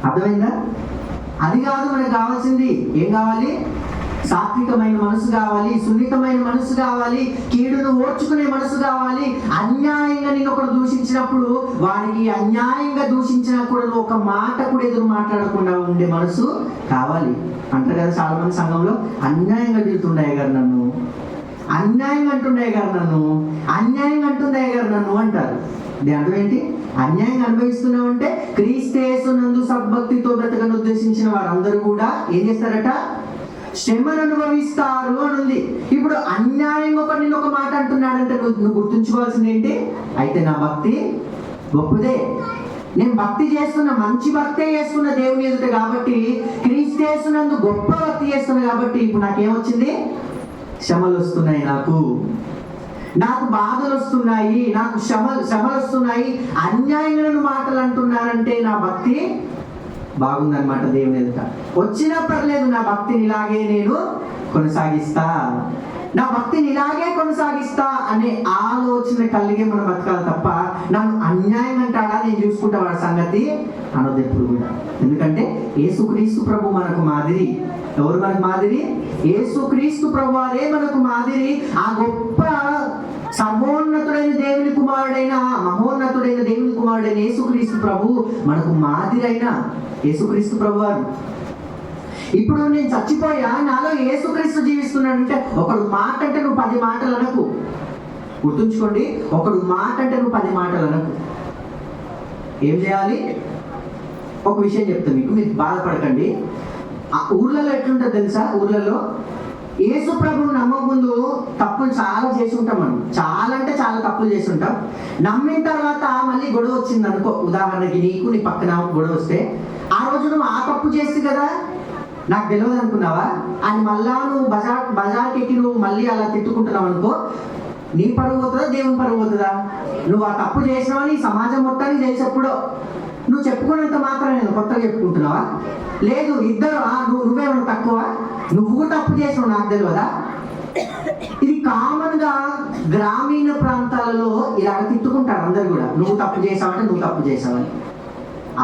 Speaker 1: అర్థమైందా? అది కాదు మనకు కావాల్సింది. ఏం కావాలి? సాత్వికమైన మనసు కావాలి, సున్నితమైన మనసు కావాలి, కీడును ఓర్చుకునే మనసు కావాలి. అన్యాయంగా నేను ఒకడు దూషించినప్పుడు వాడికి అన్యాయంగా దూషించినప్పుడు ఒక మాట కూడా ఎదురు మాట్లాడకుండా ఉండే మనసు కావాలి. అంటారు కదా చాలా మంది సంఘంలో, అన్యాయంగా తిడుతుండే గారు నన్ను, అన్యాయంగా అంటుండే గారు నన్ను, అన్యాయంగా అంటుండే గారు నన్ను అంటారు. దీని అర్థం ఏంటి? అన్యాయంగా అనుభవిస్తున్నావు అంటే క్రీస్తేసునందు సద్భక్తితో బ్రతకను ఉద్దేశించిన వారందరూ కూడా ఏం చేస్తారట? శ్రమను అనుభవిస్తారు అని ఉంది. ఇప్పుడు అన్యాయంగా ఒక నేను ఒక మాట అంటున్నాడంటే నువ్వు గుర్తుంచుకోవాల్సింది ఏంటి? అయితే నా భక్తి గొప్పదే, నేను భక్తి చేస్తున్నా, మంచి భక్తే చేస్తున్నా దేవుని ఎదుట కాబట్టి, క్రీస్తేసునందు గొప్ప భక్తి చేస్తున్నా కాబట్టి ఇప్పుడు నాకేమొచ్చింది? శ్రమలు వస్తున్నాయి, నాకు బాధలు వస్తున్నాయి, నాకు శ్రమలు వస్తున్నాయి, అన్యాయమైన మాటలు అంటున్నారంటే నా భక్తి బాగుందన్నమాట దేవుని ఎదుట. వచ్చినా పర్లేదు, నా భక్తిని ఇలాగే నేను కొనసాగిస్తా, నా భక్తిని ఇలాగే కొనసాగిస్తా అనే ఆలోచన కలిగే మనం బతకాలి తప్ప నన్ను అన్యాయం అంటాడా నేను చూసుకుంటా వాడి సంగతి అనొద్దు ఎప్పుడు కూడా. ఎందుకంటే యేసుక్రీస్తు ప్రభు మనకు మాదిరి. ఎవరు మనకు మాదిరి? యేసుక్రీస్తు ప్రభు వారే మనకు మాదిరి. ఆ గొప్ప సర్వోన్నతుడైన దేవుని కుమారుడైన, మహోన్నతుడైన దేవుని కుమారుడైన యేసుక్రీస్తు ప్రభు మనకు మాదిరైన యేసుక్రీస్తు ప్రభు వారు. ఇప్పుడు నేను చచ్చిపోయా, నాలో యేసుక్రీస్తు జీవిస్తున్నాడంటే ఒకడు మాట అంటే నువ్వు 10 మాటలు అనకు. గుర్తుంచుకోండి, ఒకడు మాట అంటే నువ్వు 10 మాటలు అనకు. ఏం చేయాలి? ఒక విషయం చెప్తాను మీకు, మీరు బాధపడకండి. ఆ ఊర్లలో ఎట్లుంటుంది తెలుసా? ఊర్లలో యేసు ప్రభువుని నమ్మక ముందు తప్పులు చాలా చేసి ఉంటాం మనం, చాలా అంటే చాలా తప్పులు చేసి ఉంటాం. నమ్మిన తర్వాత మళ్ళీ గొడవ వచ్చింది అనుకో, ఉదాహరణకి నీకు నీ పక్కన గొడవ వస్తే, ఆ రోజు నువ్వు ఆ తప్పు చేస్తే కదా నాకు తెలియదు అనుకున్నావా అని మళ్ళా నువ్వు బజార్కి ఎక్కి నువ్వు మళ్ళీ అలా తిట్టుకుంటున్నావు అనుకో, నీ పరువు పోతుందా దేవుని పరువు పోతుందా? నువ్వు ఆ తప్పు చేసినావని సమాజం మొత్తానికి తెలిసేప్పుడో నువ్వు చెప్పుకున్నంత మాత్రం నేను కొత్తగా చెప్పుకుంటున్నావా? లేదు, ఇద్దరు నువ్వేమన్నా తక్కువ, నువ్వు తప్పు చేసినావు నాకు తెలియదా? ఇది కామన్ గా గ్రామీణ ప్రాంతాలలో ఇలా తిట్టుకుంటారు అందరు కూడా. నువ్వు తప్పు చేసావంటే నువ్వు తప్పు చేసావని.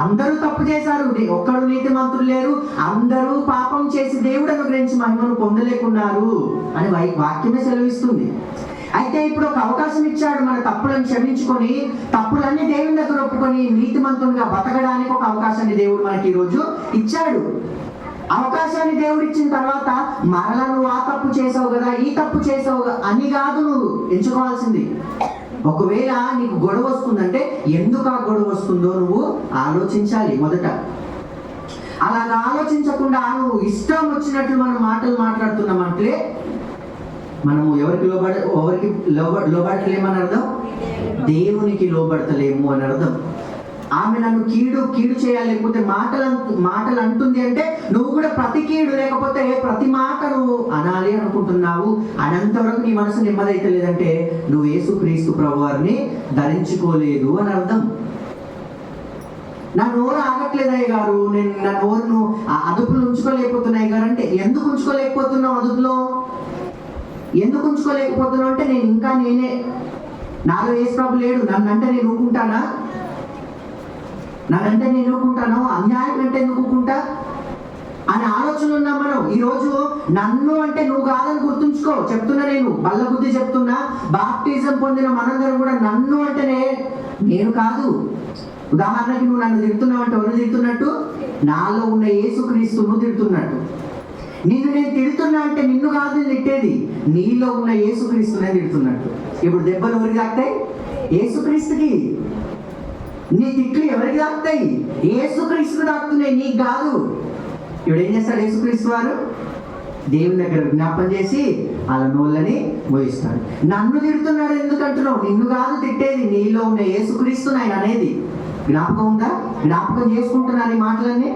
Speaker 1: అందరూ తప్పు చేశారు, ఒక్కడు నీతిమంతులు లేరు, అందరూ పాపం చేసి దేవుడు అనుగ్రహించి మహిమను పొందలేకున్నారు అని వాక్యమే సెలవిస్తుంది. అయితే ఇప్పుడు ఒక అవకాశం ఇచ్చాడు, మన తప్పులను క్షమించుకొని తప్పులన్నీ దేవుని దగ్గర ఒప్పుకొని నీతిమంతునిగా బతకడానికి ఒక అవకాశాన్ని దేవుడు మనకి ఈరోజు ఇచ్చాడు. అవకాశాన్ని దేవుడు ఇచ్చిన తర్వాత మరలా నువ్వు ఆ తప్పు చేసావు కదా, ఈ తప్పు చేసావు అని కాదు నువ్వు ఎంచుకోవాల్సింది. ఒకవేళ నీకు గొడవ వస్తుందంటే ఎందుకు ఆ గొడవ వస్తుందో నువ్వు ఆలోచించాలి మొదట. అలాగా ఆలోచించకుండా నువ్వు ఇష్టం వచ్చినట్లు మనం మాటలు మాట్లాడుతున్నామంటే మనము ఎవరికి లోబడతలేమని అర్థం? దేవునికి లోబడతలేము అని అర్థం. ఆమె నన్ను కీడు చేయాలి, లేకపోతే మాటలు అంటుంది అంటే నువ్వు కూడా ప్రతి కీడు లేకపోతే ప్రతి మాట నువ్వు అనాలి అనుకుంటున్నావు. అనంతవరకు నీ మనసు నెమ్మదైతే లేదంటే నువ్వు యేసుక్రీస్తు ప్రభువారిని ధరించుకోలేదు అని అర్థం. నా నోరు ఆగట్లేదయ్య గారు, నేను నా నోరును అదుపులో ఉంచుకోలేకపోతున్నాయి గారు అంటే ఎందుకు ఉంచుకోలేకపోతున్నావు? అదుపులో ఎందుకు ఉంచుకోలేకపోతున్నావు అంటే నేనే నాలో యేసు ప్రభు లేడు, నన్నంటే నేను ఊరుకుంటానా? నన్నంటే నేను ఊరుకుంటాను, అన్యాయం అంటే ఎందుకు ఊరుకుంటా అని ఆలోచన ఉన్నాం మనం. ఈరోజు నన్ను అంటే నువ్వు కాదని గుర్తుంచుకో. చెప్తున్నా, నేను బల్ల బుద్ధి చెప్తున్నా. బాప్టిజం పొందిన మనందరం కూడా నన్ను అంటేనే నేను కాదు. ఉదాహరణకి నువ్వు నన్ను తిడుతున్నావు అంటే ఎవరు తిడుతున్నట్టు? నాలో ఉన్న యేసుక్రీస్తును తిడుతున్నట్టు. నేను తిడుతున్నా అంటే నిన్ను కాదు నేను తిట్టేది, నీలో ఉన్న యేసుక్రీస్తునే తిడుతున్నట్టు. ఇప్పుడు దెబ్బలు ఎవరికి తాకుతాయి? యేసుక్రీస్తుకి. నీ తిట్లు ఎవరికి తాకుతాయి? యేసుక్రీస్తుకు తాకుతున్నాయి, నీకు కాదు. ఇప్పుడు ఏం చేస్తాడు యేసుక్రీస్తు వారు? దేవుని దగ్గర జ్ఞాపం చేసి అలా నోళ్ళని మోయిస్తాడు. నన్ను తిడుతున్నాడు ఎందుకు అంటున్నావు? నిన్ను కాదు తిట్టేది, నీలో ఉన్న యేసుక్రీస్తు ఆయన అనేది. జ్ఞాపకం ఉందా? జ్ఞాపకం చేసుకుంటున్నారు ఈ మాటలన్నీ.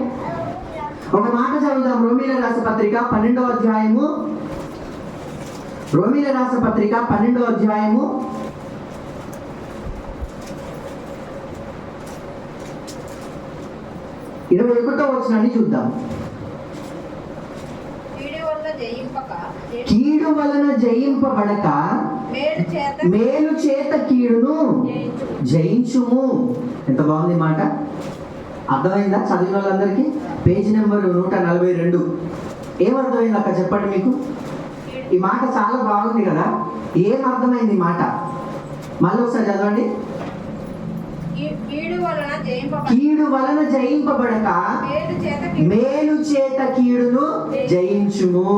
Speaker 1: ఒక మాట చదువుదాం. రోమీల రాస పత్రిక 12వ అధ్యాయము. రోమీల రాస పత్రిక 12వ అధ్యాయము 21వ వచనాన్ని చూద్దాం. కీడు వలన జయింపబడక మేలు చేత కీడును జయించుము. ఎంత బాగుంది మాట, అర్థమైందా చదివిన వాళ్ళందరికీ? Page number 142. ఏమర్థమైంది అక్క చెప్పండి మీకు? ఈ మాట చాలా బాగుంది కదా, ఏం అర్థమైంది ఈ మాట? మళ్ళీ ఒకసారి చదవండి. కీడు వలన జయింపబడక మేలు చేత కీడును జయించుము.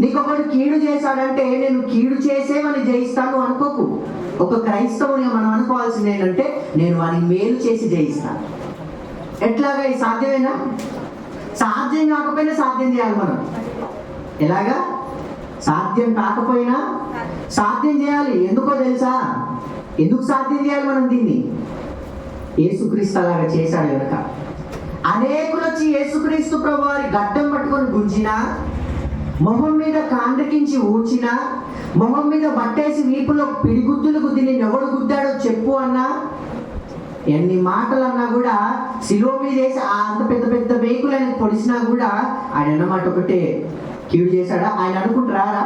Speaker 1: నీకొకడు కీడు చేశాడంటే నేను కీడు చేసేవని జయిస్తాను అనుకోకు. ఒక క్రైస్తవుని మనం అనుకోవాల్సింది ఏంటంటే నేను వానికి మేలు చేసి జయిస్తాను. ఎట్లాగా? ఇది సాధ్యమేనా? సాధ్యం కాకపోయినా సాధ్యం చేయాలి మనం. ఎలాగా? సాధ్యం కాకపోయినా సాధ్యం చేయాలి. ఎందుకో తెలుసా? ఎందుకు సాధ్యం చేయాలి మనం దీన్ని? యేసుక్రీస్తు అలాగా చేశాడు కనుక. అనేకులు వచ్చి యేసుక్రీస్తు ప్రభువారి గడ్డం పట్టుకొని గుంజినా, మొహం మీద కాండ్రకించి ఊడ్చినా, మొహం మీద బట్టేసి వీపులో పిడిగుద్దులు గుద్ది నేను ఎవడు గుద్దాడో చెప్పు అన్నా, ఎన్ని మాటలు అన్నా కూడా, శిలువ మీద వేసి అంత పెద్ద పెద్ద మేకులు ఆయన పొడిచినా కూడా ఆయన అన్నమాట ఒకటే, కీడు చేశాడా? ఆయన అనుకుంటారా?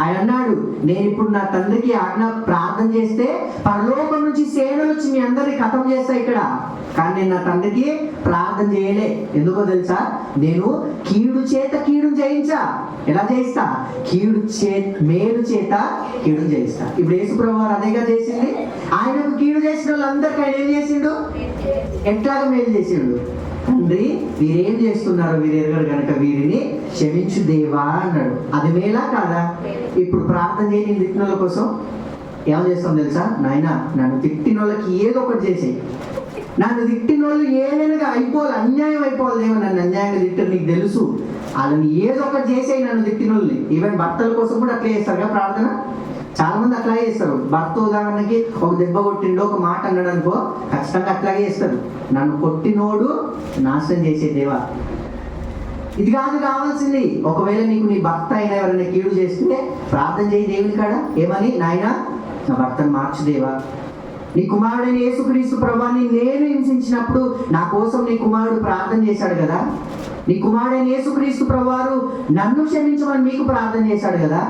Speaker 1: ఆయన అన్నాడు, నేను ఇప్పుడు నా తండ్రికి ఆజ్ఞ ప్రార్థన చేస్తే పరలోకం నుంచి సేనలు వచ్చి మీ అందరినీ ఖతం చేస్తా ఇక్కడ, కానీ నేను నా తండ్రికి ప్రార్థన చేయలే. ఎందుకో తెలుసా? నేను కీడు చేత కీడును జయించా. ఎలా జయిస్తా? మేలు చేత కీడును జయిస్తా. ఇప్పుడు యేసుప్రభువు వారు అదేగా చేసింది. ఆయనకు కీడు చేసిన వాళ్ళందరికీ ఆయన ఏం చేసిండు? ఎట్లాగా మేలు చేసిండు? తండ్రి వీరేం చేస్తున్నారో వీరు ఎరగరు కనుక వీరిని క్షమించు దేవా అన్నాడు. అది మేలా కాదా? ఇప్పుడు ప్రార్థన చేయని తిట్టిన వాళ్ళ కోసం ఏం చేస్తాం తెలుసా? నాయన నన్ను తిట్టిన వాళ్ళకి ఏదో ఒకటి చేసేయి. నన్ను తిట్టిన వాళ్ళు ఏదైనా అయిపోవాలి, అన్యాయం అయిపోవాలి. దేవా నన్ను అన్యాయంగా తిట్టారు, నీకు తెలుసు, వాళ్ళని ఏదో ఒకటి చేసేయి నన్ను తిట్టిన వాళ్ళని. ఈవెన్ భర్తల కోసం కూడా అట్లా చేస్తారు కదా ప్రార్థన. చాలా మంది అట్లా చేస్తారు. భర్త ఉదాహరణకి ఒక దెబ్బ కొట్టిండో ఒక మాట అన్నాడు అనుకో, ఖచ్చితంగా అట్లాగే చేస్తారు. నన్ను కొట్టినోడు నాశనం చేసే దేవా. ఇది కాదు కావాల్సింది. ఒకవేళ నీకు నీ భర్త అయినా ఎవరైనా కీడు చేస్తే ప్రార్థన చేయి దేవుని కాడ. ఏమని? నాయన నా భర్తను మార్చు దేవా. నీ కుమారుడైన యేసుక్రీస్తు ప్రభువాన్ని నేను హింసించినప్పుడు నా కోసం నీ కుమారుడు ప్రార్థన చేశాడు కదా. నీ కుమారుడైన యేసుక్రీస్తు ప్రభువారు నన్ను క్షమించమని మీకు ప్రార్థన చేశాడు కదా.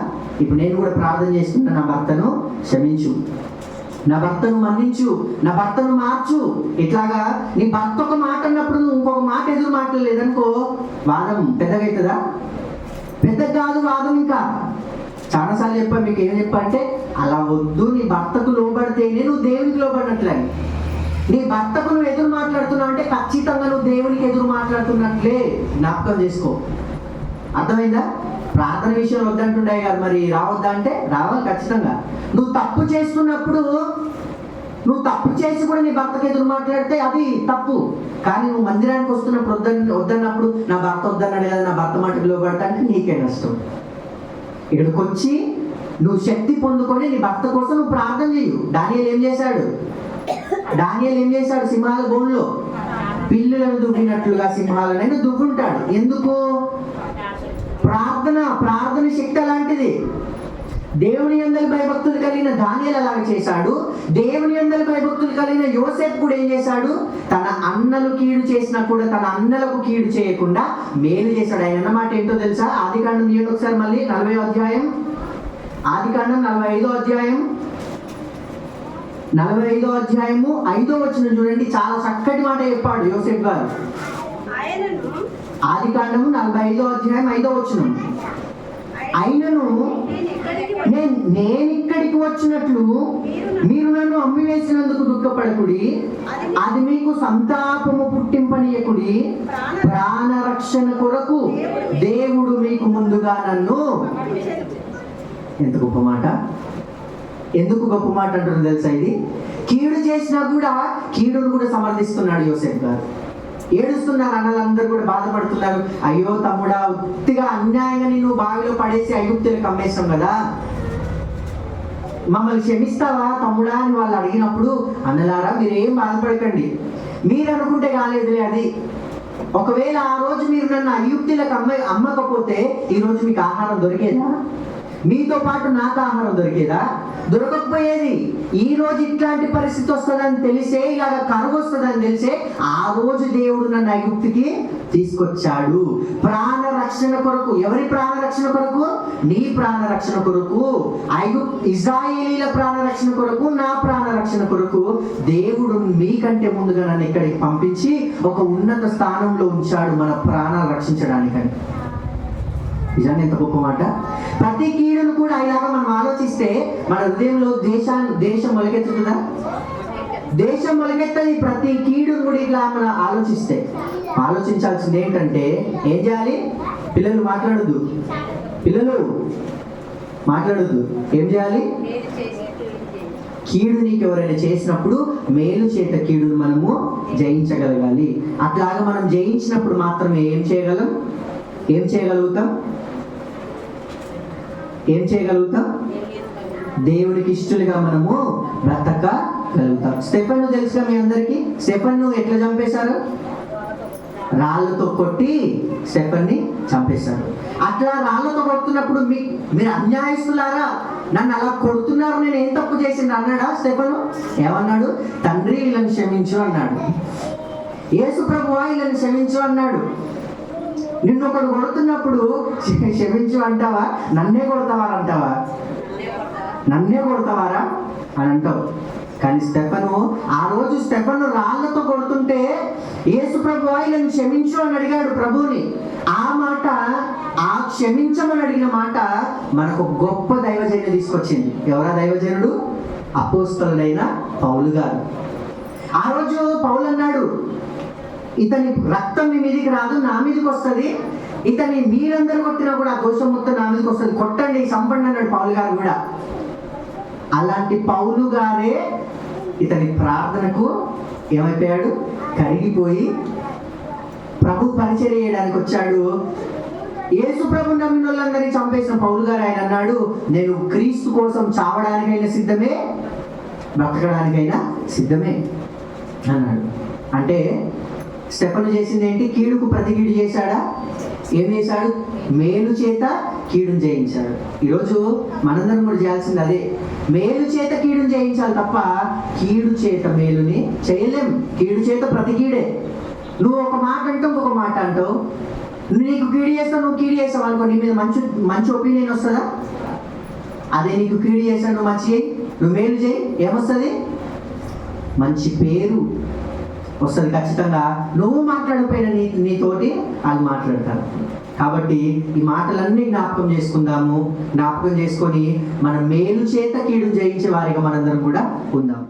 Speaker 1: ఇప్పుడు నేను కూడా ప్రార్థన చేస్తున్నా, నా భర్తను క్షమించు, నా భర్తను మన్నించు, నా భర్తను మార్చు. ఇట్లాగా నీ భర్త ఒక మాట అన్నప్పుడు నువ్వు ఇంకొక మాట ఎదురు మాట్లాడలేదనుకో, వాదం పెద్దగా అవుతుందా? పెద్ద కాదు వాదం. ఇంకా చాలాసార్లు చెప్పా, మీకు ఏం చెప్పా అంటే అలా వద్దు. నీ భర్తకు లోబడితేనే నువ్వు దేవునికి లోబడినట్లే. నీ భర్తకు నువ్వు ఎదురు మాట్లాడుతున్నావు అంటే ఖచ్చితంగా నువ్వు దేవునికి ఎదురు మాట్లాడుతున్నట్లే. జ్ఞాపకం చేసుకో. అర్థమైందా? ప్రార్థన విషయం వద్దంటుండే కాదు, మరి రావద్దా అంటే రావాలి ఖచ్చితంగా. నువ్వు తప్పు చేస్తున్నప్పుడు, నువ్వు తప్పు చేసి కూడా నీ భర్తకు ఎదురు మాట్లాడితే అది తప్పు. కానీ నువ్వు మందిరానికి వస్తున్నప్పుడు వద్దన్నప్పుడు నా భర్త వద్దన్నాడు కదా, నా భర్త మాటకు లోబడతా అంటే నీకే నష్టం. ఇక్కడికి వచ్చి నువ్వు శక్తి పొందుకొని నీ భర్త కోసం నువ్వు ప్రార్థన చేయు. దానియేలు ఏం చేశాడు? సింహాల బోన్లో పిల్లులను దువ్వినట్లుగా సింహాలనైనా దువ్వుంటాడు. ఎందుకు? ప్రార్థన శక్తి అలాంటిది. దేవుని యందలి భయభక్తులు కలిగిన దానియేలు అలాగే చేశాడు. దేవుని యందలి భయభక్తులు కలిగిన యోసేపు కూడా ఏం చేశాడు? తన అన్నలు కీడు చేసినా కూడా తన అన్నలకు కీడు చేయకుండా మేలు చేశాడు. ఆయన అన్నమాట ఏంటో తెలుసా? ఆదికాండం తీయండి ఒకసారి మళ్ళీ, 40వ అధ్యాయం. ఆదికాండం 45వ అధ్యాయం, 45వ అధ్యాయము 5వ వచనం చూడండి. చాలా చక్కటి మాట చెప్పాడు యోసేపు గారు. ఆదికాండము 45వ అధ్యాయం 5వ వచనం. అయినను నేను ఇక్కడికి వచ్చినట్లు మీరు నన్ను అమ్మివేసినందుకు దుఃఖపడకుడి, అది మీకు సంతాపము పుట్టింపనీయకుడి. ప్రాణరక్షణ కొరకు దేవుడు మీకు ముందుగా నన్ను. ఎంత గొప్ప మాట! ఎందుకు గొప్ప మాట అంటున్నారు తెలుసా? ఇది కీడు చేసినా కూడా కీడును కూడా సమర్థిస్తున్నాడు యోసేపు గారు. ఏడుస్తున్నారు, అన్నలందరూ కూడా బాధపడుతున్నారు. అయ్యో తమ్ముడా, ఉత్తిగా అన్యాయంగా నిన్ను బావిలో పడేసి ఐగుప్తులకు అమ్మేస్తాం కదా, మమ్మల్ని క్షమిస్తావా తమ్ముడా అని వాళ్ళు అడిగినప్పుడు, అన్నలారా మీరేం బాధపడకండి, మీరు అనుకుంటే కాలేదులే అది. ఒకవేళ ఆ రోజు మీరు నన్ను ఐగుప్తులకు అమ్మకపోతే ఈరోజు మీకు ఆహారం దొరికేదా? మీతో పాటు నాకు ఆహారం దొరికేదా? దొరకకపోయేది. ఈ రోజు ఇట్లాంటి పరిస్థితి వస్తుందని తెలిసే, ఇలాగ కరువు వస్తుందని తెలిసే ఆ రోజు దేవుడు నన్ను ఐగుప్తుకి తీసుకొచ్చాడు. ప్రాణరక్షణ కొరకు. ఎవరి ప్రాణరక్షణ కొరకు? నీ ప్రాణరక్షణ కొరకు. ఇశ్రాయేలీల ప్రాణరక్షణ కొరకు, నా ప్రాణరక్షణ కొరకు దేవుడు మీకంటే ముందుగా నన్ను ఇక్కడికి పంపించి ఒక ఉన్నత స్థానంలో ఉంచాడు మన ప్రాణాలు రక్షించడానికని. నిజంగా ఎంత గొప్ప మాట. ప్రతి కీడును కూడా ఇలాగా మనం ఆలోచిస్తే మన హృదయంలో దేశం మొలకెత్తుతుందా? దేశం మొలకెత్తది. ప్రతి కీడును కూడా ఇట్లా మనం ఆలోచించాల్సింది ఏంటంటే ఏం చేయాలి? పిల్లలు మాట్లాడొద్దు, ఏం చేయాలి? కీడు నీకు ఎవరైనా చేసినప్పుడు మేలు చేత కీడును మనము జయించగలగాలి. అట్లాగా మనం జయించినప్పుడు మాత్రమే ఏం చేయగలుగుతాం? దేవుడికి ఇష్టలుగా మనము బ్రతకగలుగుతాం. స్టెఫెను తెలుసుగా మీ అందరికీ? స్టెఫెన్ను ఎట్లా చంపేశారు? రాళ్లతో కొట్టి స్టెఫెన్ని చంపేశారు. అట్లా రాళ్లతో కొడుతున్నప్పుడు మీరు అన్యాయస్తులారా, నన్ను అలా కొడుతున్నారు, నేను ఏం తప్పు చేసింది అన్నాడా స్టెఫెను? ఏమన్నాడు? తండ్రి వీళ్ళని క్షమించు అన్నాడు. యేసు ప్రభువా వీళ్ళని క్షమించు అన్నాడు. నిన్ను ఒకడు కొడుతున్నప్పుడు క్షమించు అంటావా? నన్నే కొడతావారా అని అంటావు. కానీ ఆ రోజు స్టెఫెను రాళ్లతో కొడుతుంటే యేసు ప్రభువా వీళ్ళని క్షమించు అని అడిగాడు ప్రభువుని. ఆ మాట, ఆ క్షమించమని అడిగిన మాట మనకు గొప్ప దైవజనుడు తీసుకొచ్చింది. ఎవరా దైవజనుడు? అపోస్తలుడైన పౌలు గారు. ఆ రోజు పౌలు అన్నాడు, ఇతని రక్తం మీ మీదికి రాదు, నా మీదకి వస్తుంది. ఇతని మీరందరూ కొట్టినా కూడా ఆ దోషం మొత్తం నా మీదకి వస్తుంది, కొట్టండి, చంపండి అన్నాడు పౌలు గారు కూడా. అలాంటి పౌలు గారే ఇతని ప్రార్థనకు ఏమైపోయాడు? కరిగిపోయి ప్రభు పరిచర్య చేయడానికి వచ్చాడు. యేసు ప్రభు నమ్మిన వాళ్ళందరినీ చంపేసిన పౌలు గారు ఆయన అన్నాడు, నేను క్రీస్తు కోసం చావడానికైనా సిద్ధమే, బ్రతకడానికైనా సిద్ధమే అన్నాడు. అంటే స్టెఫెను చేసింది ఏంటి? కీడుకు ప్రతి కీడు చేశాడా? ఏం చేశాడు? మేలు చేత కీడును జయించాడు. ఈరోజు మనందరం కూడా చేయాల్సింది అదే. మేలు చేత కీడును జయించాలి తప్ప కీడు చేత మేలుని చేయలేం. కీడు చేత ప్రతి కీడే. నువ్వు ఒక మాట అంటావు, ఇంకొక మాట అంటావు. నీకు కీడు చేస్తావు, నువ్వు కీడు చేస్తావు అనుకో, నీ మీద మంచి ఒపీనియన్ వస్తుందా? అదే నీకు కీడు చేస్తావు, నువ్వు మంచి చేయి, నువ్వు మేలు చేయి, ఏమొస్తుంది? మంచి పేరు వస్తుంది ఖచ్చితంగా. నువ్వు మాట్లాడిపోయిన నీతోటి వాళ్ళు మాట్లాడతారు. కాబట్టి ఈ మాటలన్నీ జ్ఞాపకం చేసుకొని మన మేలు చేత కీడు జయించే వారిగా మనందరం కూడా ఉందాం.